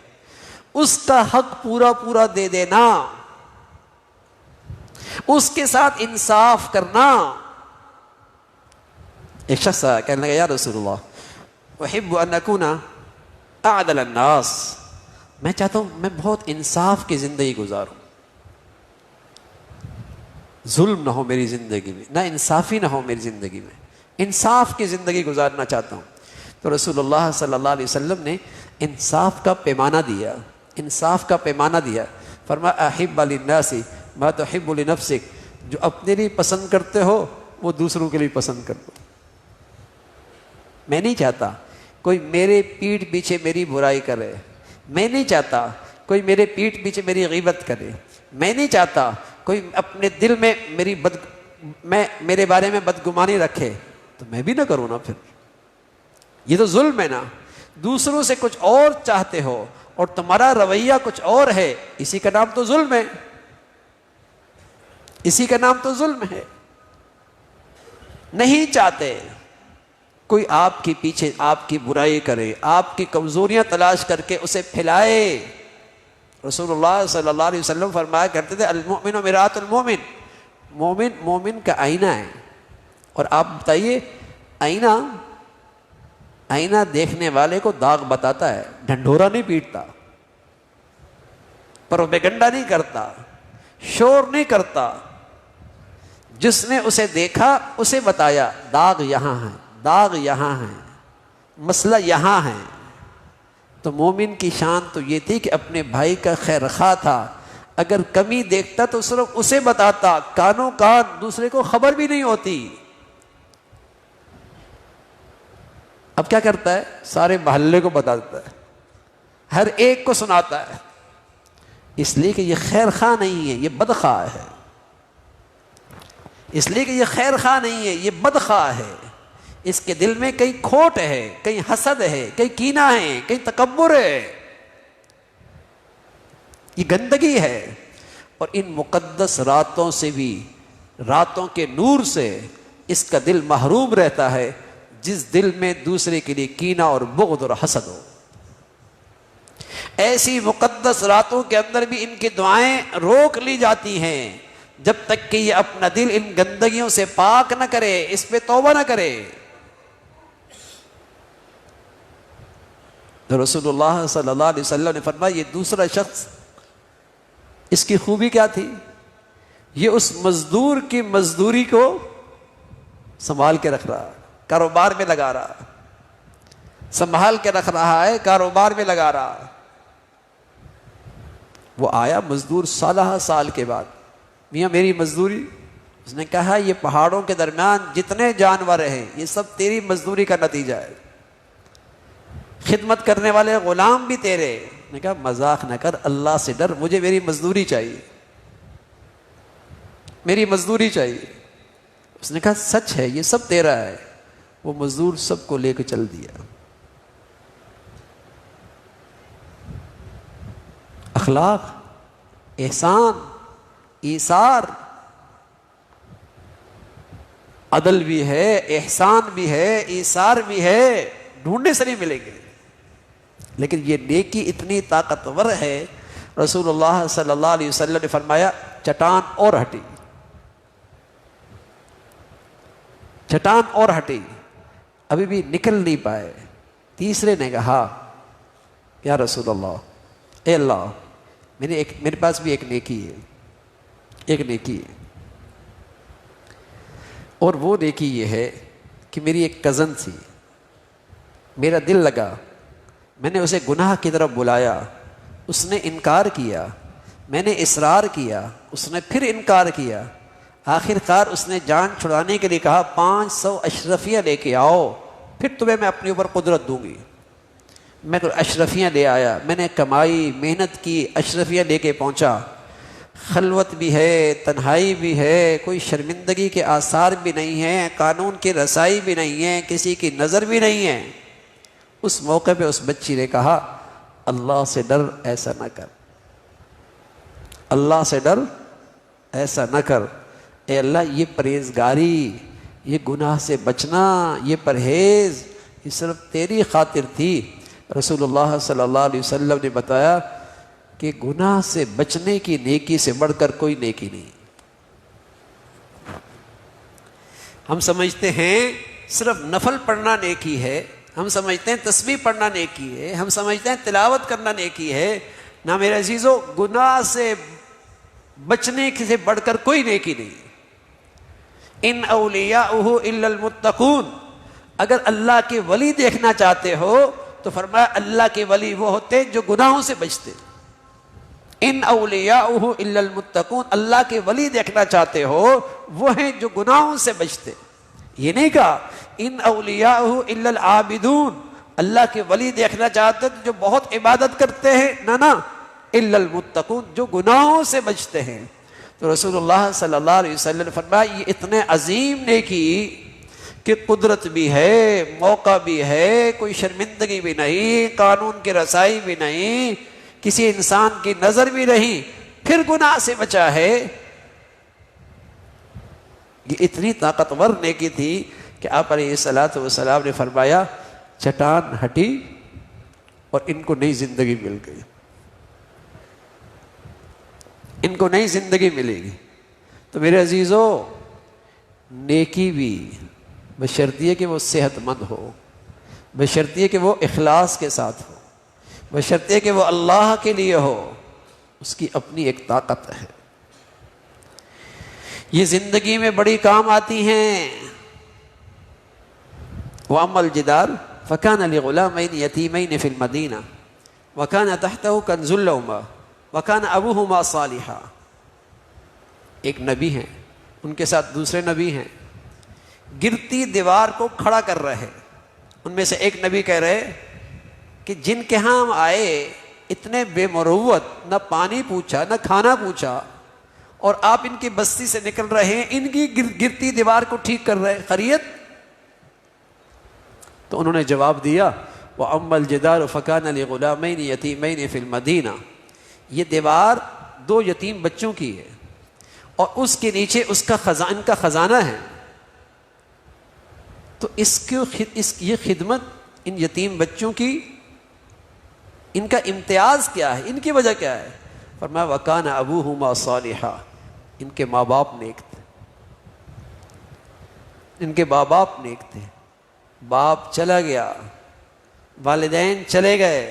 اس کا حق پورا پورا دے دینا، اس کے ساتھ انصاف کرنا۔ ایک شخص کہنے لگا یا رسول اللہ احب ان اکون اعدل الناس، میں چاہتا ہوں میں بہت انصاف کی زندگی گزاروں، ظلم نہ ہو میری زندگی میں، نہ انصافی نہ ہو میری زندگی میں، انصاف کی زندگی گزارنا چاہتا ہوں۔ تو رسول اللہ صلی اللہ علیہ وسلم نے انصاف کا پیمانہ دیا، انصاف کا پیمانہ دیا۔ فرمایا احب للناس ما تحب لنفسک، جو اپنے لیے پسند کرتے ہو وہ دوسروں کے لیے پسند کر دو۔ میں نہیں چاہتا کوئی میرے پیٹھ پیچھے میری برائی کرے، میں نہیں چاہتا کوئی میرے پیٹھ پیچھے میری غیبت کرے، میں نہیں چاہتا کوئی اپنے دل میں میرے بارے میں بدگمانی رکھے، تو میں بھی نہ کروں نا۔ پھر یہ تو ظلم ہے نا، دوسروں سے کچھ اور چاہتے ہو اور تمہارا رویہ کچھ اور ہے، اسی کا نام تو ظلم ہے، اسی کا نام تو ظلم ہے۔ نہیں چاہتے کوئی آپ کے پیچھے آپ کی برائی کرے، آپ کی کمزوریاں تلاش کر کے اسے پھیلائے۔ رسول اللہ صلی اللہ علیہ وسلم فرمایا کرتے تھے المؤمن مرآۃ المؤمن، مومن مومن کا آئینہ ہے۔ اور آپ بتائیے آئینہ دیکھنے والے کو داغ بتاتا ہے، ڈھنڈورا نہیں پیٹتا، پروپیگنڈا نہیں کرتا، شور نہیں کرتا، جس نے اسے دیکھا اسے بتایا داغ یہاں ہے، داغ یہاں ہے، مسئلہ یہاں ہے۔ تو مومن کی شان تو یہ تھی کہ اپنے بھائی کا خیر خواہ تھا، اگر کمی دیکھتا تو صرف اسے بتاتا، کانوں کان دوسرے کو خبر بھی نہیں ہوتی۔ اب کیا کرتا ہے؟ سارے محلے کو بتا دیتا ہے، ہر ایک کو سناتا ہے، اس لیے کہ یہ خیر خواہ نہیں ہے، یہ بدخواہ ہے، اس لیے کہ یہ خیر خواہ نہیں ہے، یہ بدخواہ ہے، اس کے دل میں کہیں کھوٹ ہے، کہیں حسد ہے، کہیں کینہ ہے، کہیں تکبر ہے، یہ گندگی ہے۔ اور ان مقدس راتوں سے بھی، راتوں کے نور سے اس کا دل محروم رہتا ہے جس دل میں دوسرے کے لیے کینہ اور بغض اور حسد ہو۔ ایسی مقدس راتوں کے اندر بھی ان کی دعائیں روک لی جاتی ہیں جب تک کہ یہ اپنا دل ان گندگیوں سے پاک نہ کرے، اس پہ توبہ نہ کرے۔ تو رسول اللہ صلی اللہ علیہ وسلم نے فرمایا یہ دوسرا شخص، اس کی خوبی کیا تھی؟ یہ اس مزدور کی مزدوری کو سنبھال کے رکھ رہا، کاروبار میں لگا رہا، سنبھال کے رکھ رہا ہے، کاروبار میں لگا رہا۔ وہ آیا مزدور سالہ سال کے بعد، میاں میری مزدوری؟ اس نے کہا یہ پہاڑوں کے درمیان جتنے جانور ہیں یہ سب تیری مزدوری کا نتیجہ ہے، خدمت کرنے والے غلام بھی تیرے۔ نے کہا مذاق نہ کر، اللہ سے ڈر، مجھے میری مزدوری چاہیے، میری مزدوری چاہیے۔ اس نے کہا سچ ہے، یہ سب تیرا ہے۔ وہ مزدور سب کو لے کے چل دیا۔ اخلاق، احسان، ایثار، عدل بھی ہے، احسان بھی ہے، ایثار بھی ہے، ڈھونڈنے سے نہیں ملیں گے۔ لیکن یہ نیکی اتنی طاقتور ہے، رسول اللہ صلی اللہ علیہ وسلم نے فرمایا چٹان اور ہٹی، چٹان اور ہٹی، ابھی بھی نکل نہیں پائے۔ تیسرے نے کہا یا رسول اللہ، اے اللہ میرے پاس بھی ایک نیکی ہے، ایک نیکی ہے، اور وہ نیکی یہ ہے کہ میری ایک کزن تھی، میرا دل لگا، میں نے اسے گناہ کی طرف بلایا، اس نے انکار کیا، میں نے اصرار کیا، اس نے پھر انکار کیا، آخر کار اس نے جان چھڑانے کے لیے کہا 500 اشرفیاں لے کے آؤ، پھر تمہیں میں اپنے اوپر قدرت دوں گی۔ میں اشرفیاں لے آیا، میں نے کمائی، محنت کی، اشرفیاں لے کے پہنچا، خلوت بھی ہے، تنہائی بھی ہے، کوئی شرمندگی کے آثار بھی نہیں ہیں، قانون کی رسائی بھی نہیں ہے، کسی کی نظر بھی نہیں ہے۔ اس موقع پہ اس بچی نے کہا اللہ سے ڈر، ایسا نہ کر، اللہ سے ڈر، ایسا نہ کر، اے اللہ یہ پرہیزگاری، یہ گناہ سے بچنا، یہ پرہیز، یہ صرف تیری خاطر تھی۔ رسول اللہ صلی اللہ علیہ وسلم نے بتایا کہ گناہ سے بچنے کی نیکی سے بڑھ کر کوئی نیکی نہیں۔ ہم سمجھتے ہیں صرف نفل پڑھنا نیکی ہے، ہم سمجھتے ہیں تسبیح پڑھنا نیکی ہے، ہم سمجھتے ہیں تلاوت کرنا نیکی ہے۔ نہ میرے عزیزو، گناہ سے بچنے سے بڑھ کر کوئی نیکی نہیں۔ ان اولیاءہ الا المتقون، اگر اللہ کے ولی دیکھنا چاہتے ہو تو فرمایا اللہ کے ولی وہ ہوتے جو گناہوں سے بچتے۔ ان اولیاءہ الا المتقون، اللہ کے ولی دیکھنا چاہتے ہو وہ ہیں جو گناہوں سے بچتے۔ یہ نہیں کہا ان اولیاءہ الا العابدون، اللہ کے ولی دیکھنا چاہتے جو بہت عبادت کرتے ہیں، نہ الا المتقون، جو گناہوں سے بچتے ہیں۔ تو رسول اللہ صلی اللہ علیہ وسلم نے فرمایا یہ اتنے عظیم نیکی کہ قدرت بھی ہے، موقع بھی ہے، کوئی شرمندگی بھی نہیں، قانون کی رسائی بھی نہیں، کسی انسان کی نظر بھی نہیں، پھر گناہ سے بچا ہے۔ یہ اتنی طاقتور نیکی تھی کہ آپ علیہ الصلوۃ والسلام نے فرمایا چٹان ہٹی اور ان کو نئی زندگی مل گئی، ان کو نئی زندگی ملے گی۔ تو میرے عزیزو، نیکی بھی بشرطیے کہ وہ صحت مند ہو، بشرطیے کہ وہ اخلاص کے ساتھ ہو، بشرطیے کہ وہ اللہ کے لیے ہو، اس کی اپنی ایک طاقت ہے، یہ زندگی میں بڑی کام آتی ہیں۔ وَأَمَّا الْجِدَارُ فَكَانَ لِغُلَامَيْنِ يَتِيمَيْنِ فِي الْمَدِينَةِ وَكَانَ تَحْتَهُ كَنْزٌ لَهُمَا وَكَانَ أَبُوهُمَا صَالِحًا۔ ایک نبی ہیں، ان کے ساتھ دوسرے نبی ہیں، گرتی دیوار کو کھڑا کر رہے۔ ان میں سے ایک نبی کہہ رہے کہ جن کے ہاں ہم آئے اتنے بے مروت، نہ پانی پوچھا نہ کھانا پوچھا، اور آپ ان کی بستی سے نکل رہے ہیں، ان کی گرتی دیوار کو ٹھیک کر رہے، خیریت؟ تو انہوں نے جواب دیا وَأَمَّا الْجِدَارُ فَكَانَ لِغُلَامَيْنِ يَتِيمَيْنِ فِي الْمَدِينَةِ، یہ دیوار 2 یتیم بچوں کی ہے اور اس کے نیچے اس کا ان کا خزانہ ہے۔ تو یہ خدمت ان یتیم بچوں کی، ان کا امتیاز کیا ہے، ان کی وجہ کیا ہے؟ فرمایا وَكَانَ أَبُوهُمَا صَالِحًا، ان کے ماں باپ نیک تھے، ان کے ماں باپ نیک تھے۔ باپ چلا گیا، والدین چلے گئے،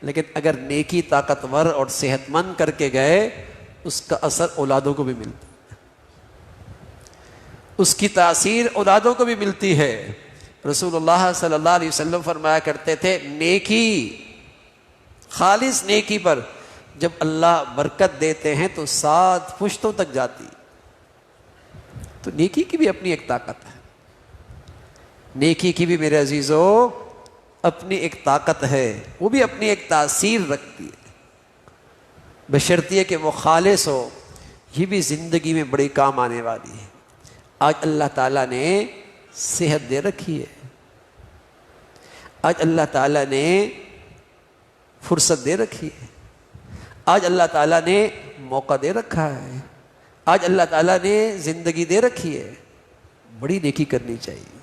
لیکن اگر نیکی طاقتور اور صحت مند کر کے گئے اس کا اثر اولادوں کو بھی ملتا ہے۔ اس کی تاثیر اولادوں کو بھی ملتی ہے۔ رسول اللہ صلی اللہ علیہ وسلم فرمایا کرتے تھے نیکی، خالص نیکی پر جب اللہ برکت دیتے ہیں تو 7 پشتوں تک جاتی۔ تو نیکی کی بھی اپنی ایک طاقت ہے، نیکی کی بھی میرے عزیزو اپنی ایک طاقت ہے، وہ بھی اپنی ایک تاثیر رکھتی ہے، بشرطیہ کہ وہ خالص ہو۔ یہ بھی زندگی میں بڑی کام آنے والی ہے۔ آج اللہ تعالیٰ نے صحت دے رکھی ہے، آج اللہ تعالیٰ نے فرصت دے رکھی ہے، آج اللہ تعالیٰ نے موقع دے رکھا ہے، آج اللہ تعالیٰ نے زندگی دے رکھی ہے، بڑی نیکی کرنی چاہیے۔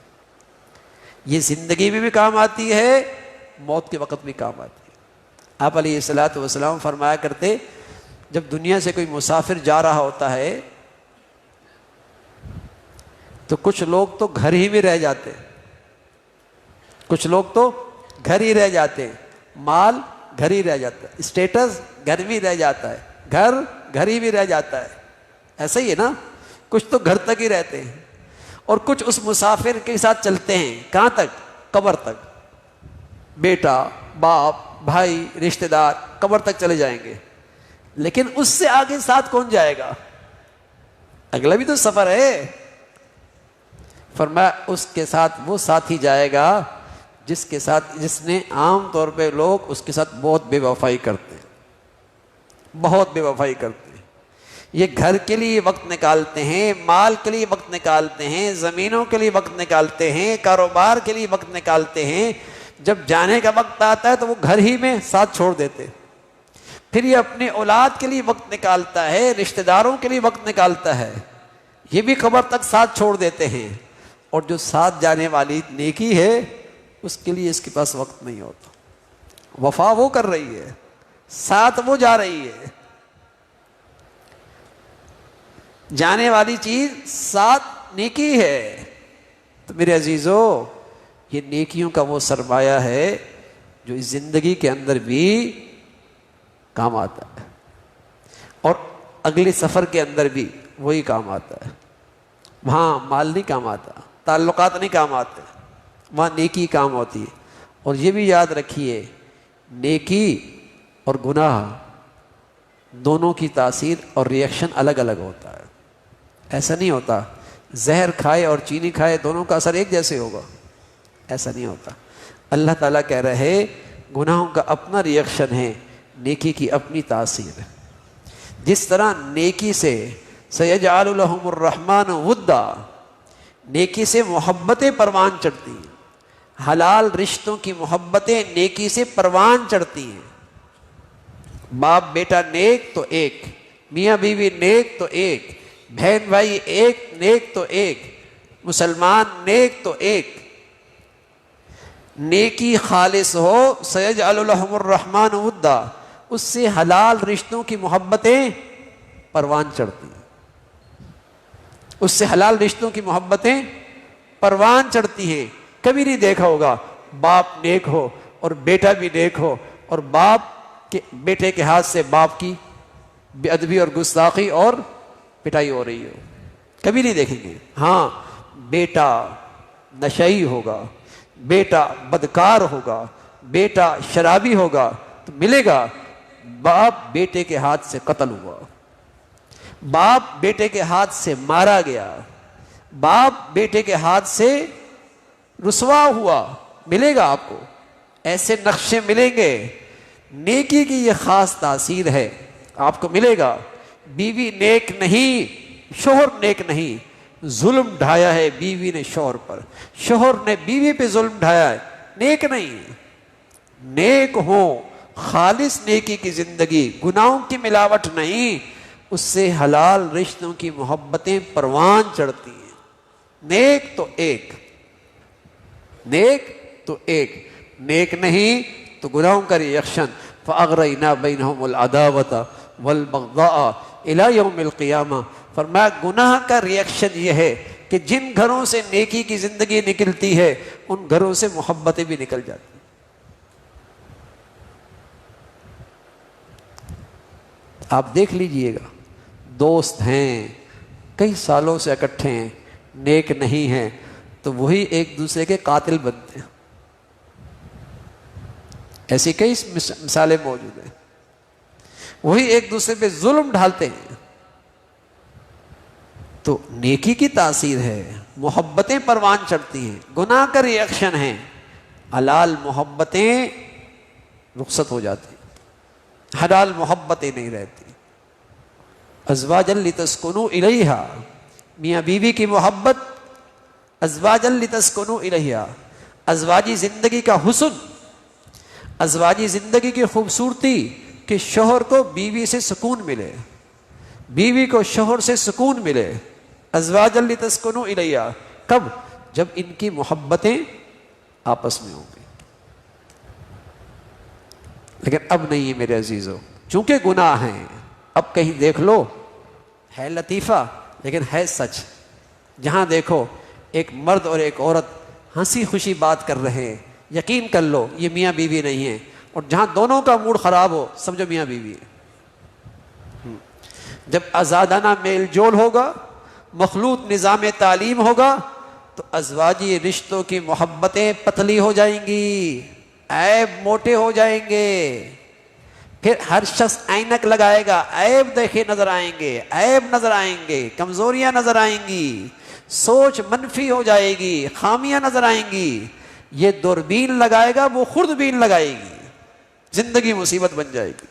یہ زندگی میں بھی کام آتی ہے، موت کے وقت بھی کام آتی ہے۔ آپ علیہ الصلوۃ والسلام فرمایا کرتے جب دنیا سے کوئی مسافر جا رہا ہوتا ہے تو کچھ لوگ تو گھر ہی میں رہ جاتے ہیں، کچھ لوگ تو گھر ہی رہ جاتے ہیں، مال گھر ہی رہ جاتا ہے، اسٹیٹس گھر بھی رہ جاتا ہے، گھر ہی بھی رہ جاتا ہے۔ ایسا ہی ہے نا، کچھ تو گھر تک ہی رہتے ہیں اور کچھ اس مسافر کے ساتھ چلتے ہیں، کہاں تک؟ قبر تک۔ بیٹا، باپ، بھائی، رشتہ دار قبر تک چلے جائیں گے، لیکن اس سے آگے ساتھ کون جائے گا؟ اگلا بھی تو سفر ہے۔ فرمایا اس کے ساتھ وہ ساتھی جائے گا جس نے عام طور پہ لوگ اس کے ساتھ بہت بے وفائی کرتے ہیں، بہت بے وفائی کرتے ہیں۔ یہ گھر کے لیے وقت نکالتے ہیں، مال کے لیے وقت نکالتے ہیں، زمینوں کے لیے وقت نکالتے ہیں، کاروبار کے لیے وقت نکالتے ہیں، جب جانے کا وقت آتا ہے تو وہ گھر ہی میں ساتھ چھوڑ دیتے۔ پھر یہ اپنے اولاد کے لیے وقت نکالتا ہے، رشتہ داروں کے لیے وقت نکالتا ہے، یہ بھی قبر تک ساتھ چھوڑ دیتے ہیں۔ اور جو ساتھ جانے والی نیکی ہے اس کے لیے اس کے پاس وقت نہیں ہوتا۔ وفا وہ کر رہی ہے، ساتھ وہ جا رہی ہے، جانے والی چیز ساتھ نیکی ہے۔ تو میرے عزیزو یہ نیکیوں کا وہ سرمایہ ہے جو اس زندگی کے اندر بھی کام آتا ہے اور اگلے سفر کے اندر بھی وہی کام آتا ہے۔ وہاں مال نہیں کام آتا، تعلقات نہیں کام آتے، وہاں نیکی کام ہوتی ہے۔ اور یہ بھی یاد رکھیے نیکی اور گناہ دونوں کی تاثیر اور ریئیکشن الگ الگ ہوتا ہے۔ ایسا نہیں ہوتا زہر کھائے اور چینی کھائے دونوں کا اثر ایک جیسے ہوگا، ایسا نہیں ہوتا۔ اللہ تعالیٰ کہہ رہے گناہوں کا اپنا ریئیکشن ہے، نیکی کی اپنی تاثیر ہے۔ جس طرح نیکی سے سیجعل لهم الرحمن ودا، نیکی سے محبتیں پروان چڑھتی ہیں، حلال رشتوں کی محبتیں نیکی سے پروان چڑھتی ہیں۔ باپ بیٹا نیک تو ایک، میاں بیوی نیک تو ایک، بہن بھائی ایک نیک تو ایک، مسلمان نیک تو ایک۔ نیکی خالص ہو سیجعل لهم الرحمن ودا، اس سے حلال رشتوں کی محبتیں پروان چڑھتی ہیں، اس سے حلال رشتوں کی محبتیں پروان چڑھتی ہیں۔ کبھی نہیں دیکھا ہوگا باپ نیک ہو اور بیٹا بھی نیک ہو اور باپ کے بیٹے کے ہاتھ سے باپ کی بے ادبی اور گستاخی اور پٹائی ہو رہی ہو، کبھی نہیں دیکھیں گے۔ ہاں بیٹا نشئی ہوگا، بیٹا بدکار ہوگا، بیٹا شرابی ہوگا تو ملے گا باپ بیٹے کے ہاتھ سے قتل ہوا، باپ بیٹے کے ہاتھ سے مارا گیا، باپ بیٹے کے ہاتھ سے رسوا ہوا، ملے گا آپ کو، ایسے نقشے ملیں گے۔ نیکی کی یہ خاص تاثیر ہے، آپ کو ملے گا۔ بیوی نیک نہیں، شوہر نیک نہیں، ظلم ڈھایا ہے بیوی نے شوہر پر، شوہر نے بیوی پہ ظلم ڈھایا ہے، نیک نہیں۔ نیک ہو خالص نیکی کی زندگی، گناہوں کی ملاوٹ نہیں، اس سے حلال رشتوں کی محبتیں پروان چڑھتی ہیں۔ نیک تو ایک، نیک تو ایک، نیک نہیں تو گناہوں کا ریئیکشن۔ فَأَغْرَيْنَا بَيْنَهُمُ الْعَدَاوَةَ وَالْبَغْضَاءَ إِلَى يَوْمِ الْقِيَامَةِ۔ فرمایا گناہ کا ریئیکشن یہ ہے کہ جن گھروں سے نیکی کی زندگی نکلتی ہے ان گھروں سے محبتیں بھی نکل جاتی ہیں۔ آپ دیکھ لیجئے گا، دوست ہیں، کئی سالوں سے اکٹھے ہیں، نیک نہیں ہیں تو وہی ایک دوسرے کے قاتل بنتے ہیں. ایسی کئی مثالیں موجود ہیں. وہی ایک دوسرے پہ ظلم ڈھالتے ہیں. تو نیکی کی تاثیر ہے، محبتیں پروان چڑھتی ہیں. گناہ کا ریئیکشن ہے، حلال محبتیں رخصت ہو جاتی ہیں، حلال محبتیں نہیں رہتی. ازواجا لتسکنوا الیہا، میاں بیوی کی محبت ازواجا لتسکنوا الیہا، ازواجی زندگی کا حسن، ازواجی زندگی کی خوبصورتی کہ شوہر کو بیوی سے سکون ملے، بیوی کو شوہر سے سکون ملے. ازواجا لتسکنوا الیہا، کب؟ جب ان کی محبتیں آپس میں ہوں گی. لیکن اب نہیں ہے میرے عزیزو، چونکہ گناہ ہیں. اب کہیں دیکھ لو، ہے لطیفہ لیکن ہے سچ. جہاں دیکھو ایک مرد اور ایک عورت ہنسی خوشی بات کر رہے ہیں، یقین کر لو یہ میاں بیوی نہیں ہے. اور جہاں دونوں کا موڈ خراب ہو، سمجھو میاں بیوی ہے. جب آزادانہ میل جول ہوگا، مخلوط نظام تعلیم ہوگا، تو ازواجی رشتوں کی محبتیں پتلی ہو جائیں گی، عیب موٹے ہو جائیں گے. پھر ہر شخص اینک لگائے گا، عیب دیکھے نظر آئیں گے، عیب نظر آئیں گے، کمزوریاں نظر آئیں گی، سوچ منفی ہو جائے گی، خامیاں نظر آئیں گی. یہ دوربین لگائے گا، وہ خوردبین لگائے گی، زندگی مصیبت بن جائے گی.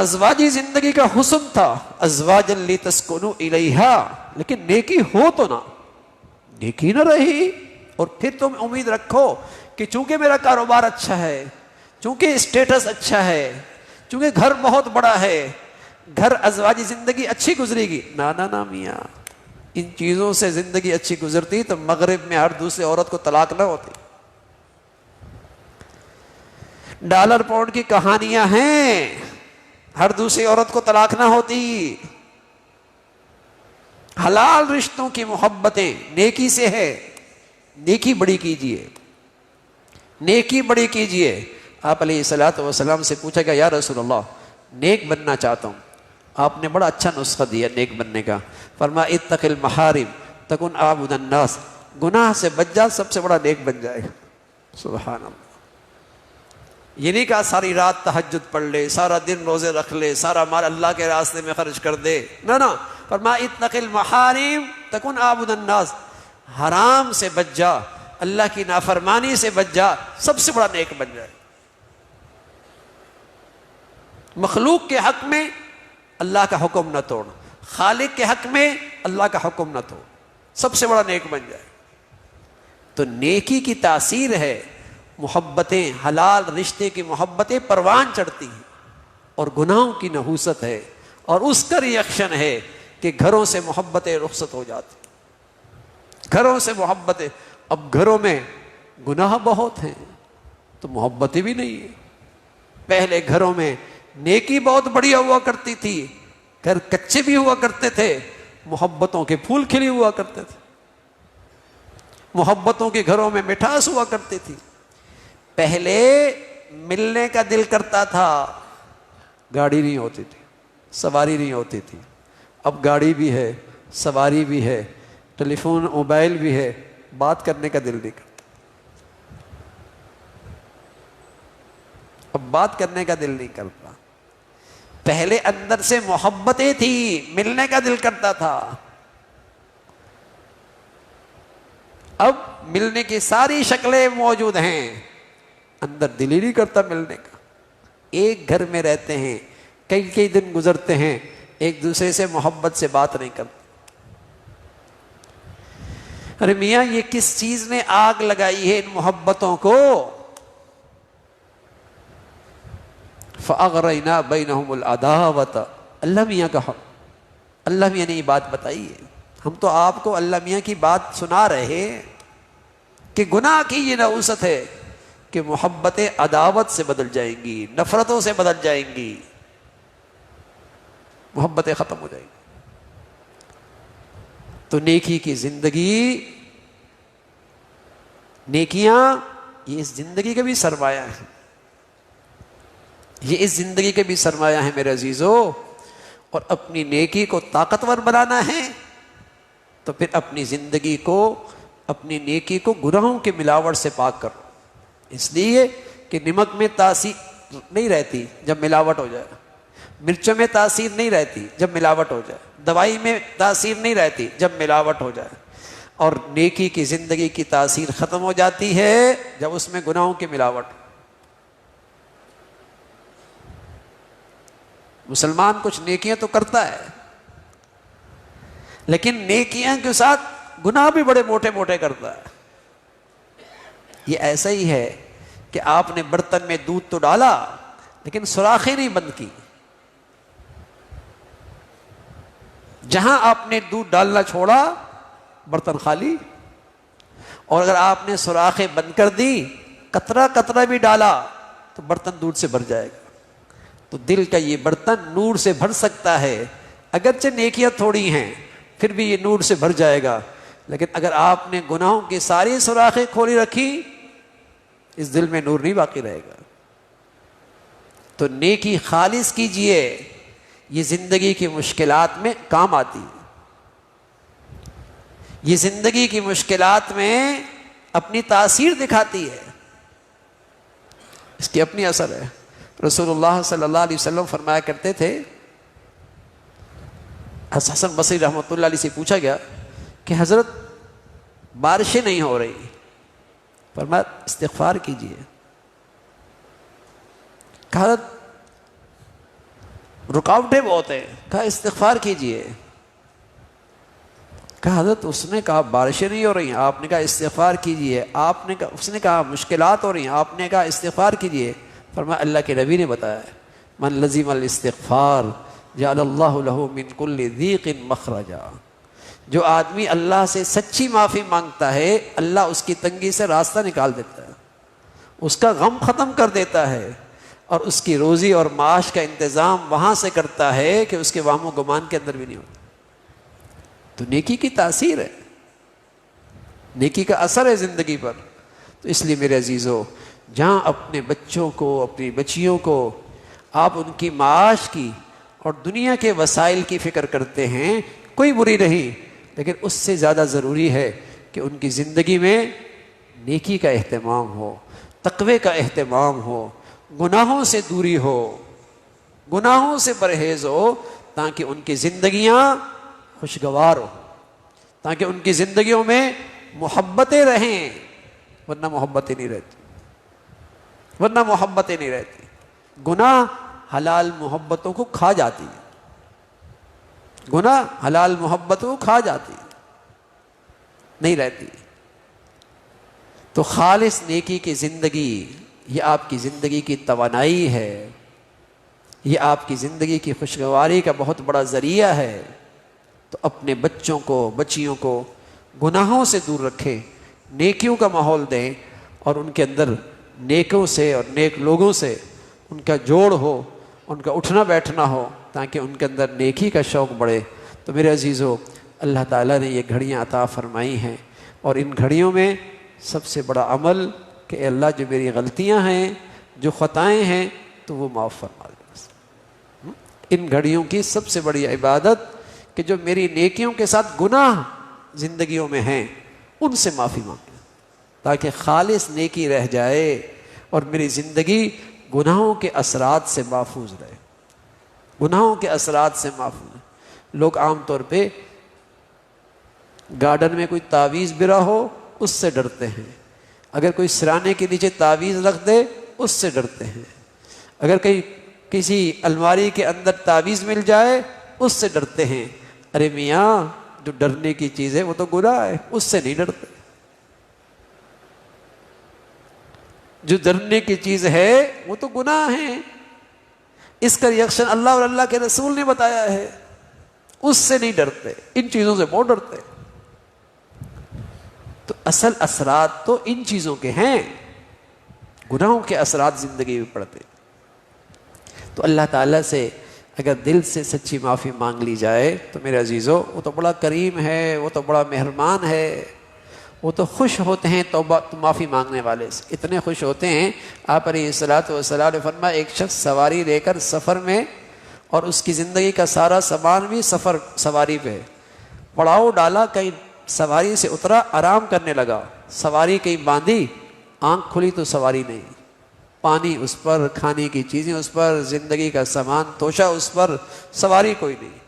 ازواجی زندگی کا حسن تھا ازواجا لتسکنوا الیہا، لیکن نیکی ہو تو نہ، نیکی نہ رہی. اور پھر تم امید رکھو کہ چونکہ میرا کاروبار اچھا ہے، چونکہ اسٹیٹس اچھا ہے، چونکہ گھر بہت بڑا ہے، گھر ازواجی زندگی اچھی گزرے گی. نہ میاں، ان چیزوں سے زندگی اچھی گزرتی تو مغرب میں ہر دوسری عورت کو طلاق نہ ہوتی. ڈالر پاؤنڈ کی کہانیاں ہیں، ہر دوسری عورت کو طلاق نہ ہوتی. حلال رشتوں کی محبتیں نیکی سے ہے. نیکی بڑی کیجئے، نیکی بڑی کیجئے. آپ علیہ الصلوۃ والسلام سے پوچھا گیا، یا رسول اللہ نیک بننا چاہتا ہوں. آپ نے بڑا اچھا نسخہ دیا نیک بننے کا. فرمایا اتق المحارم تکن اعبد الناس، گناہ سے بچ جا، سب سے بڑا نیک بن جائے. سبحان اللہ. یہ نہیں کہا ساری رات تہجد پڑھ لے، سارا دن روزے رکھ لے، سارا مال اللہ کے راستے میں خرچ کر دے. نہ فرمایا اتق المحارم تکن اعبد الناس، حرام سے بچ جا، اللہ کی نافرمانی سے بچ جا، سب سے بڑا نیک بن جائے. مخلوق کے حق میں اللہ کا حکم نہ توڑ، خالق کے حق میں اللہ کا حکم نہ توڑ، سب سے بڑا نیک بن جائے. تو نیکی کی تاثیر ہے، محبتیں، حلال رشتے کی محبتیں پروان چڑھتی ہیں. اور گناہوں کی نحوست ہے، اور اس کا ریئیکشن ہے کہ گھروں سے محبتیں رخصت ہو جاتی، گھروں سے محبتیں. اب گھروں میں گناہ بہت ہیں تو محبتیں بھی نہیں ہیں. پہلے گھروں میں نیکی بہت بڑھیا ہوا کرتی تھی، گھر کچے بھی ہوا کرتے تھے، محبتوں کے پھول کھلی ہوا کرتے تھے، محبتوں کے گھروں میں مٹھاس ہوا کرتی تھی. پہلے ملنے کا دل کرتا تھا، گاڑی نہیں ہوتی تھی، سواری نہیں ہوتی تھی. اب گاڑی بھی ہے، سواری بھی ہے، ٹیلی فون موبائل بھی ہے، بات کرنے کا دل نہیں کرتا. اب بات کرنے کا دل نہیں کرتا. پہلے اندر سے محبتیں تھی، ملنے کا دل کرتا تھا. اب ملنے کی ساری شکلیں موجود ہیں، اندر دل ہی نہیں کرتا ملنے کا. ایک گھر میں رہتے ہیں، کئی دن گزرتے ہیں، ایک دوسرے سے محبت سے بات نہیں کرتے. ارے میاں یہ کس چیز نے آگ لگائی ہے ان محبتوں کو؟ فَأَغْرَيْنَا بَيْنَهُمُ الْعَدَاوَةَ. اللہ میاں کا حق، اللہ میاں نے یہ بات بتائی ہے. ہم تو آپ کو اللہ میاں کی بات سنا رہے کہ گناہ کی یہ نحوست ہے کہ محبتیں عداوت سے بدل جائیں گی، نفرتوں سے بدل جائیں گی، محبتیں ختم ہو جائیں گی. تو نیکی کی زندگی، نیکیاں یہ اس زندگی کا بھی سرمایہ ہے، یہ اس زندگی کے بھی سرمایہ ہے میرے عزیزو. اور اپنی نیکی کو طاقتور بنانا ہے تو پھر اپنی زندگی کو، اپنی نیکی کو گناہوں کے ملاوٹ سے پاک کرو. اس لیے کہ نمک میں تاثیر نہیں رہتی جب ملاوٹ ہو جائے، مرچوں میں تاثیر نہیں رہتی جب ملاوٹ ہو جائے، دوائی میں تاثیر نہیں رہتی جب ملاوٹ ہو جائے، اور نیکی کی زندگی کی تاثیر ختم ہو جاتی ہے جب اس میں گناہوں کی ملاوٹ. مسلمان کچھ نیکیاں تو کرتا ہے لیکن نیکیاں کے ساتھ گناہ بھی بڑے موٹے موٹے کرتا ہے. یہ ایسا ہی ہے کہ آپ نے برتن میں دودھ تو ڈالا لیکن سوراخیں نہیں بند کی. جہاں آپ نے دودھ ڈالنا چھوڑا برتن خالی، اور اگر آپ نے سوراخیں بند کر دی، قطرہ قطرہ بھی ڈالا تو برتن دودھ سے بھر جائے گا. تو دل کا یہ برتن نور سے بھر سکتا ہے، اگرچہ نیکیاں تھوڑی ہیں پھر بھی یہ نور سے بھر جائے گا. لیکن اگر آپ نے گناہوں کی ساری سوراخیں کھولی رکھی، اس دل میں نور نہیں باقی رہے گا. تو نیکی خالص کیجئے، یہ زندگی کی مشکلات میں کام آتی ہے. یہ زندگی کی مشکلات میں اپنی تاثیر دکھاتی ہے، اس کی اپنی اثر ہے. رسول اللہ صلی اللہ علیہ وسلم فرمایا کرتے تھے، حسن بصری رحمۃ اللہ علیہ سے پوچھا گیا کہ حضرت بارشیں نہیں ہو رہی، فرمایا استغفار کیجئے. کہا حضرت رکاوٹیں بہت ہیں، کہا استغفار کیجئے. کہا حضرت اس نے کہا بارشیں نہیں ہو رہی ہیں، آپ نے کہا استغفار کیجئے. آپ نے کہا، اس نے کہا مشکلات ہو رہی ہیں، آپ نے کہا استغفار کیجئے. فرمایا اللہ کے نبی نے بتایا من لزم الاستغفار جعل اللہ له من کل ضیق مخرجا. جو آدمی اللہ سے سچی معافی مانگتا ہے، اللہ اس کی تنگی سے راستہ نکال دیتا ہے، اس کا غم ختم کر دیتا ہے، اور اس کی روزی اور معاش کا انتظام وہاں سے کرتا ہے کہ اس کے وہم و گمان کے اندر بھی نہیں ہوتا. تو نیکی کی تاثیر ہے، نیکی کا اثر ہے زندگی پر. تو اس لیے میرے عزیزو، جہاں اپنے بچوں کو، اپنی بچیوں کو آپ ان کی معاش کی اور دنیا کے وسائل کی فکر کرتے ہیں، کوئی بری نہیں، لیکن اس سے زیادہ ضروری ہے کہ ان کی زندگی میں نیکی کا اہتمام ہو، تقوی کا اہتمام ہو، گناہوں سے دوری ہو، گناہوں سے پرہیز ہو، تاکہ ان کی زندگیاں خوشگوار ہو، تاکہ ان کی زندگیوں میں محبتیں رہیں. ورنہ محبتیں نہیں رہتی، ورنہ محبتیں نہیں رہتی. گناہ حلال محبتوں کو کھا جاتی ہے، گناہ حلال محبتوں کو کھا جاتی ہے، نہیں رہتی. تو خالص نیکی کی زندگی، یہ آپ کی زندگی کی توانائی ہے، یہ آپ کی زندگی کی خوشگواری کا بہت بڑا ذریعہ ہے. تو اپنے بچوں کو، بچیوں کو گناہوں سے دور رکھیں، نیکیوں کا ماحول دیں، اور ان کے اندر نیکوں سے اور نیک لوگوں سے ان کا جوڑ ہو، ان کا اٹھنا بیٹھنا ہو، تاکہ ان کے اندر نیکی کا شوق بڑھے. تو میرے عزیزو، اللہ تعالیٰ نے یہ گھڑیاں عطا فرمائی ہیں، اور ان گھڑیوں میں سب سے بڑا عمل کہ اے اللہ جو میری غلطیاں ہیں، جو خطائیں ہیں، تو وہ معاف فرما دے. ان گھڑیوں کی سب سے بڑی عبادت کہ جو میری نیکیوں کے ساتھ گناہ زندگیوں میں ہیں ان سے معافی مانگے، تاکہ خالص نیکی رہ جائے اور میری زندگی گناہوں کے اثرات سے محفوظ رہے، گناہوں کے اثرات سے محفوظ. لوگ عام طور پہ گارڈن میں کوئی تعویذ برا ہو اس سے ڈرتے ہیں، اگر کوئی سرانے کے نیچے تعویذ رکھ دے اس سے ڈرتے ہیں، اگر کہیں کسی الماری کے اندر تعویذ مل جائے اس سے ڈرتے ہیں. ارے میاں، جو ڈرنے کی چیز ہے وہ تو گناہ ہے، اس سے نہیں ڈرتے. جو ڈرنے کی چیز ہے وہ تو گناہ ہے، اس کا ریئیکشن اللہ اور اللہ کے رسول نے بتایا ہے، اس سے نہیں ڈرتے، ان چیزوں سے بہت ڈرتے. تو اصل اثرات تو ان چیزوں کے ہیں، گناہوں کے اثرات زندگی میں پڑتے. تو اللہ تعالیٰ سے اگر دل سے سچی معافی مانگ لی جائے تو میرے عزیزو، وہ تو بڑا کریم ہے، وہ تو بڑا مہربان ہے، وہ تو خوش ہوتے ہیں توبہ معافی مانگنے والے سے. اتنے خوش ہوتے ہیں، آپ علیہ الصلوۃ والسلام نے فرمایا ایک شخص سواری لے کر سفر میں اور اس کی زندگی کا سارا سامان بھی سواری پہ، پڑاؤ ڈالا، کہیں سواری سے اترا، آرام کرنے لگا، سواری کہیں باندھی، آنکھ کھلی تو سواری نہیں، پانی اس پر، کھانے کی چیزیں اس پر، زندگی کا سامان توشا اس پر، سواری کوئی نہیں،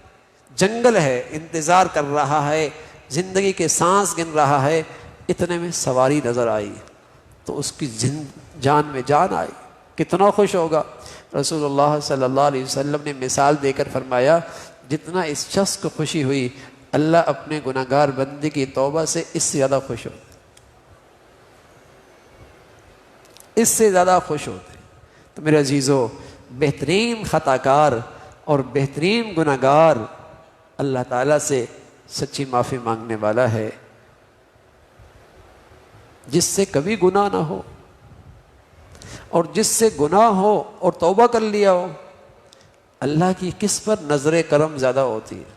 جنگل ہے، انتظار کر رہا ہے، زندگی کے سانس گن رہا ہے، اتنے میں سواری نظر آئی تو اس کی جان میں جان آئی، کتنا خوش ہوگا۔ رسول اللہ صلی اللہ علیہ وسلم نے مثال دے کر فرمایا جتنا اس شخص کو خوشی ہوئی، اللہ اپنے گناہگار بندے کی توبہ سے اس سے زیادہ خوش ہوتے، اس سے زیادہ خوش ہوتے۔ تو میرے عزیزو، بہترین خطا کار اور بہترین گناہگار اللہ تعالیٰ سے سچی معافی مانگنے والا ہے، جس سے کبھی گناہ نہ ہو، اور جس سے گناہ ہو اور توبہ کر لیا ہو، اللہ کی کس پر نظر کرم زیادہ ہوتی ہے۔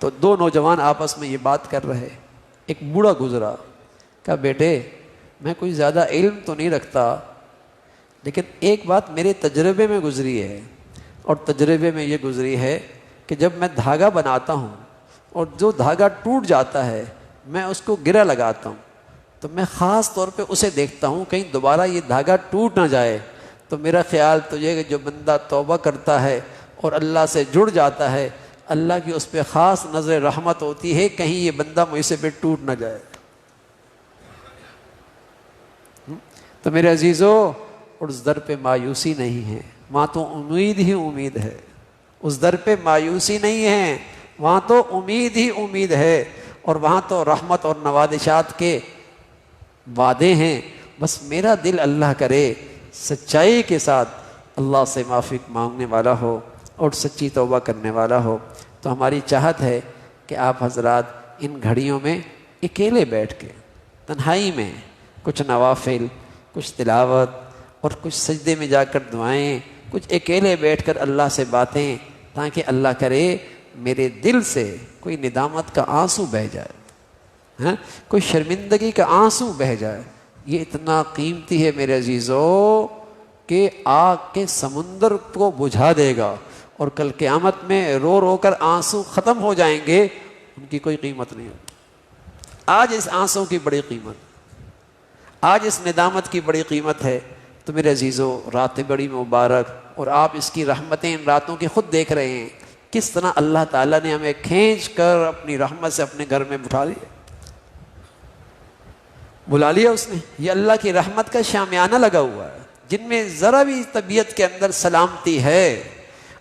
تو دو نوجوان آپس میں یہ بات کر رہے، ایک بوڑھا گزرا، کہا بیٹے میں کوئی زیادہ علم تو نہیں رکھتا، لیکن ایک بات میرے تجربے میں گزری ہے، اور تجربے میں یہ گزری ہے کہ جب میں دھاگا بناتا ہوں اور جو دھاگا ٹوٹ جاتا ہے میں اس کو گرہ لگاتا ہوں، تو میں خاص طور پہ اسے دیکھتا ہوں کہیں دوبارہ یہ دھاگا ٹوٹ نہ جائے۔ تو میرا خیال تو یہ کہ جو بندہ توبہ کرتا ہے اور اللہ سے جڑ جاتا ہے، اللہ کی اس پہ خاص نظر رحمت ہوتی ہے، کہیں یہ بندہ مجھ سے پہ ٹوٹ نہ جائے۔ تو میرے عزیزو، اس در پہ مایوسی نہیں ہے، وہاں تو امید ہی امید ہے، اس در پہ مایوسی نہیں ہے، وہاں تو امید ہی امید ہے، اور وہاں تو رحمت اور نوازشات کے وعدے ہیں۔ بس میرا دل اللہ کرے سچائی کے ساتھ اللہ سے معافی مانگنے والا ہو اور سچی توبہ کرنے والا ہو۔ تو ہماری چاہت ہے کہ آپ حضرات ان گھڑیوں میں اکیلے بیٹھ کے تنہائی میں کچھ نوافل، کچھ تلاوت اور کچھ سجدے میں جا کر دعائیں، کچھ اکیلے بیٹھ کر اللہ سے باتیں، تاکہ اللہ کرے میرے دل سے کوئی ندامت کا آنسو بہہ جائے، کوئی شرمندگی کا آنسو بہہ جائے۔ یہ اتنا قیمتی ہے میرے عزیزو کہ آگ کے سمندر کو بجھا دے گا، اور کل قیامت میں رو رو کر آنسو ختم ہو جائیں گے، ان کی کوئی قیمت نہیں ہوگی۔ آج اس آنسو کی بڑی قیمت، آج اس ندامت کی بڑی قیمت ہے۔ تو میرے عزیزو، رات بڑی مبارک، اور آپ اس کی رحمتیں ان راتوں کی خود دیکھ رہے ہیں، کس طرح اللہ تعالیٰ نے ہمیں کھینچ کر اپنی رحمت سے اپنے گھر میں بلا لیا اس نے۔ یہ اللہ کی رحمت کا شامیانہ لگا ہوا ہے، جن میں ذرا بھی طبیعت کے اندر سلامتی ہے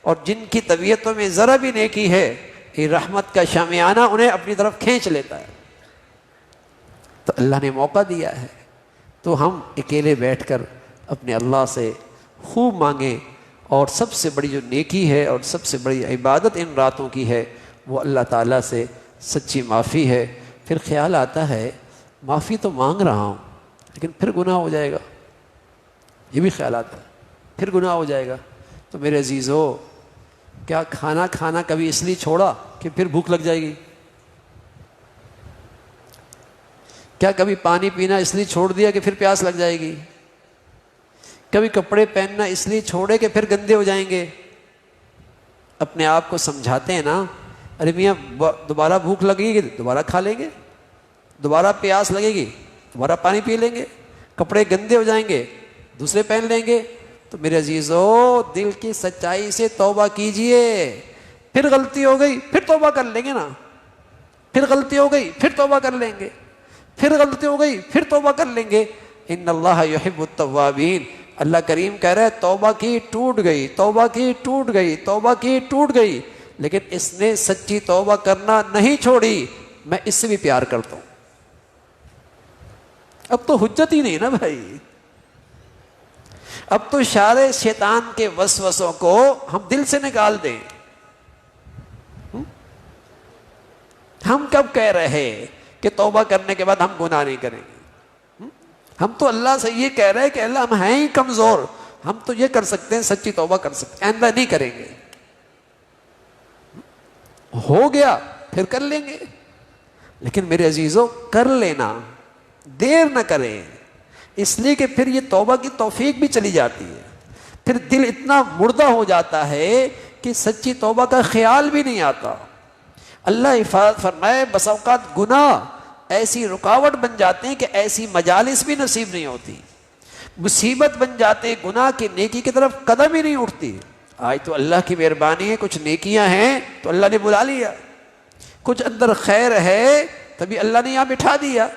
اور جن کی طبیعتوں میں ذرا بھی نیکی ہے، یہ رحمت کا شامیانہ انہیں اپنی طرف کھینچ لیتا ہے۔ تو اللہ نے موقع دیا ہے، تو ہم اکیلے بیٹھ کر اپنے اللہ سے خوب مانگیں، اور سب سے بڑی جو نیکی ہے اور سب سے بڑی عبادت ان راتوں کی ہے وہ اللہ تعالیٰ سے سچی معافی ہے۔ پھر خیال آتا ہے معافی تو مانگ رہا ہوں لیکن پھر گناہ ہو جائے گا، یہ بھی خیال آتا ہے، پھر گناہ ہو جائے گا۔ تو میرے عزیزو، کیا کھانا کھانا کبھی اس لیے چھوڑا کہ پھر بھوک لگ جائے گی؟ کیا کبھی پانی پینا اس لیے چھوڑ دیا کہ پھر پیاس لگ جائے گی؟ کبھی کپڑے پہننا اس لیے چھوڑے کہ پھر گندے ہو جائیں گے؟ اپنے آپ کو سمجھاتے ہیں نا، ارے میاں دوبارہ بھوک لگے گی دوبارہ کھا لیں گے، دوبارہ پیاس لگے گی دوبارہ پانی پی لیں گے، کپڑے گندے ہو جائیں گے دوسرے پہن لیں گے۔ تو میرے عزیزو، دل کی سچائی سے توبہ کیجئے۔ پھر غلطی ہو گئی پھر توبہ کر لیں گے نا، پھر غلطی ہو گئی پھر توبہ کر لیں گے، پھر غلطی ہو گئی پھر توبہ کر لیں گے۔ ان اللہ یحب التوابین، اللہ کریم کہہ رہا ہے توبہ کی ٹوٹ گئی، توبہ کی ٹوٹ گئی، توبہ کی ٹوٹ گئی، لیکن اس نے سچی توبہ کرنا نہیں چھوڑی، میں اس سے بھی پیار کرتا ہوں۔ اب تو حجت ہی نہیں نا بھائی، اب تو اشارے شیطان کے وسوسوں کو ہم دل سے نکال دیں۔ ہم کب کہہ رہے کہ توبہ کرنے کے بعد ہم گناہ نہیں کریں گے؟ ہم تو اللہ سے یہ کہہ رہے ہیں کہ اللہ ہم ہیں ہی کمزور، ہم تو یہ کر سکتے ہیں، سچی توبہ کر سکتے ہیں، آئندہ نہیں کریں گے، ہو گیا پھر کر لیں گے۔ لیکن میرے عزیزو، کر لینا، دیر نہ کریں، اس لیے کہ پھر یہ توبہ کی توفیق بھی چلی جاتی ہے، پھر دل اتنا مردہ ہو جاتا ہے کہ سچی توبہ کا خیال بھی نہیں آتا۔ اللہ حفاظت فرمائے، بس اوقات گناہ ایسی رکاوٹ بن جاتے ہیں کہ ایسی مجالس بھی نصیب نہیں ہوتی، مصیبت بن جاتے ہیں، گناہ کی نیکی کی طرف قدم ہی نہیں اٹھتی۔ آج تو اللہ کی مہربانی ہے، کچھ نیکیاں ہیں تو اللہ نے بلا لیا، کچھ اندر خیر ہے تبھی اللہ نے یہاں بٹھا دیا،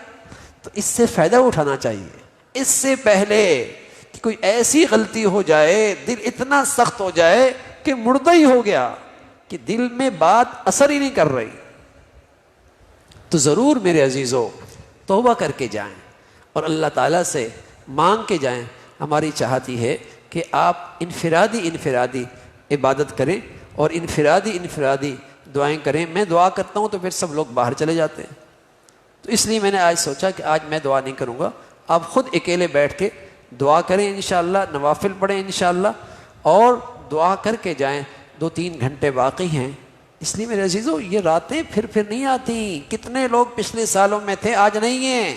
تو اس سے فائدہ اٹھانا چاہیے۔ اس سے پہلے کہ کوئی ایسی غلطی ہو جائے، دل اتنا سخت ہو جائے کہ مردہ ہی ہو گیا، کہ دل میں بات اثر ہی نہیں کر رہی، تو ضرور میرے عزیزو توبہ کر کے جائیں اور اللہ تعالیٰ سے مانگ کے جائیں۔ ہماری چاہتی ہے کہ آپ انفرادی عبادت کریں اور انفرادی دعائیں کریں۔ میں دعا کرتا ہوں تو پھر سب لوگ باہر چلے جاتے ہیں، تو اس لیے میں نے آج سوچا کہ آج میں دعا نہیں کروں گا، آپ خود اکیلے بیٹھ کے دعا کریں انشاءاللہ، نوافل پڑھیں انشاءاللہ، اور دعا کر کے جائیں۔ 2-3 گھنٹے باقی ہیں، اس لیے میرے عزیزو یہ راتیں پھر نہیں آتی۔ کتنے لوگ پچھلے سالوں میں تھے، آج نہیں ہیں،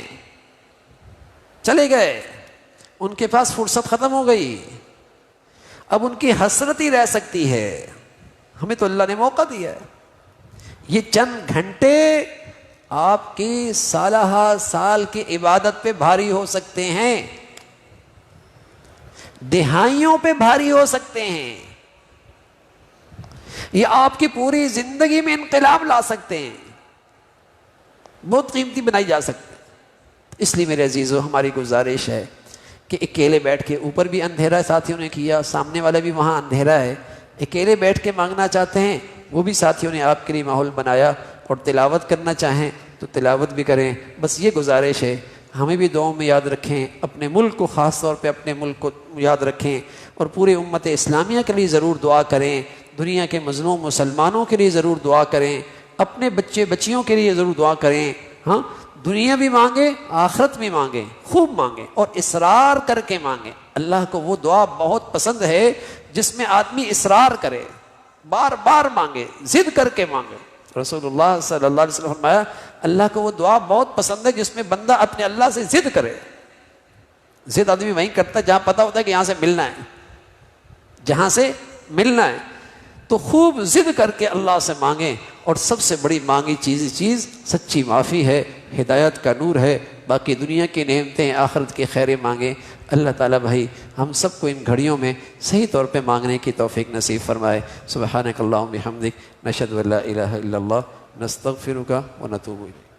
چلے گئے، ان کے پاس فرصت ختم ہو گئی، اب ان کی حسرت ہی رہ سکتی ہے۔ ہمیں تو اللہ نے موقع دیا ہے، یہ چند گھنٹے آپ کی سالہ سال کی عبادت پہ بھاری ہو سکتے ہیں، دہائیوں پہ بھاری ہو سکتے ہیں، یہ آپ کی پوری زندگی میں انقلاب لا سکتے ہیں، بہت قیمتی بنائی جا سکتے ہیں۔ اس لیے میرے عزیزو ہماری گزارش ہے کہ اکیلے بیٹھ کے، اوپر بھی اندھیرا ہے ساتھیوں نے کیا، سامنے والا بھی وہاں اندھیرا ہے، اکیلے بیٹھ کے مانگنا چاہتے ہیں وہ بھی ساتھیوں نے آپ کے لیے ماحول بنایا، اور تلاوت کرنا چاہیں تو تلاوت بھی کریں۔ بس یہ گزارش ہے، ہمیں بھی دعاؤں میں یاد رکھیں، اپنے ملک کو، خاص طور پہ اپنے ملک کو یاد رکھیں، اور پورے امت اسلامیہ کے لیے ضرور دعا کریں، دنیا کے مظلوم مسلمانوں کے لیے ضرور دعا کریں، اپنے بچے بچیوں کے لیے ضرور دعا کریں۔ ہاں، دنیا بھی مانگیں، آخرت بھی مانگیں، خوب مانگیں اور اصرار کر کے مانگیں۔ اللہ کو وہ دعا بہت پسند ہے جس میں آدمی اصرار کرے، بار بار مانگے، ضد کر کے مانگے۔ رسول اللہ صلی اللہ علیہ وسلم فرمایا، اللہ کو وہ دعا بہت پسند ہے جس میں بندہ اپنے اللہ سے ضد کرے۔ ضد آدمی وہیں کرتا ہے جہاں پتہ ہوتا ہے کہ یہاں سے ملنا ہے، جہاں سے ملنا ہے، تو خوب ضد کر کے اللہ سے مانگیں۔ اور سب سے بڑی مانگی چیز سچی معافی ہے، ہدایت کا نور ہے، باقی دنیا کی نعمتیں، آخرت کے خیریں مانگیں۔ اللہ تعالیٰ بھائی ہم سب کو ان گھڑیوں میں صحیح طور پہ مانگنے کی توفیق نصیب فرمائے۔ سبحانک اللہم بحمدک، نشہد ان لا الہ الا اللہ، نستغفرک و نتوب الیک۔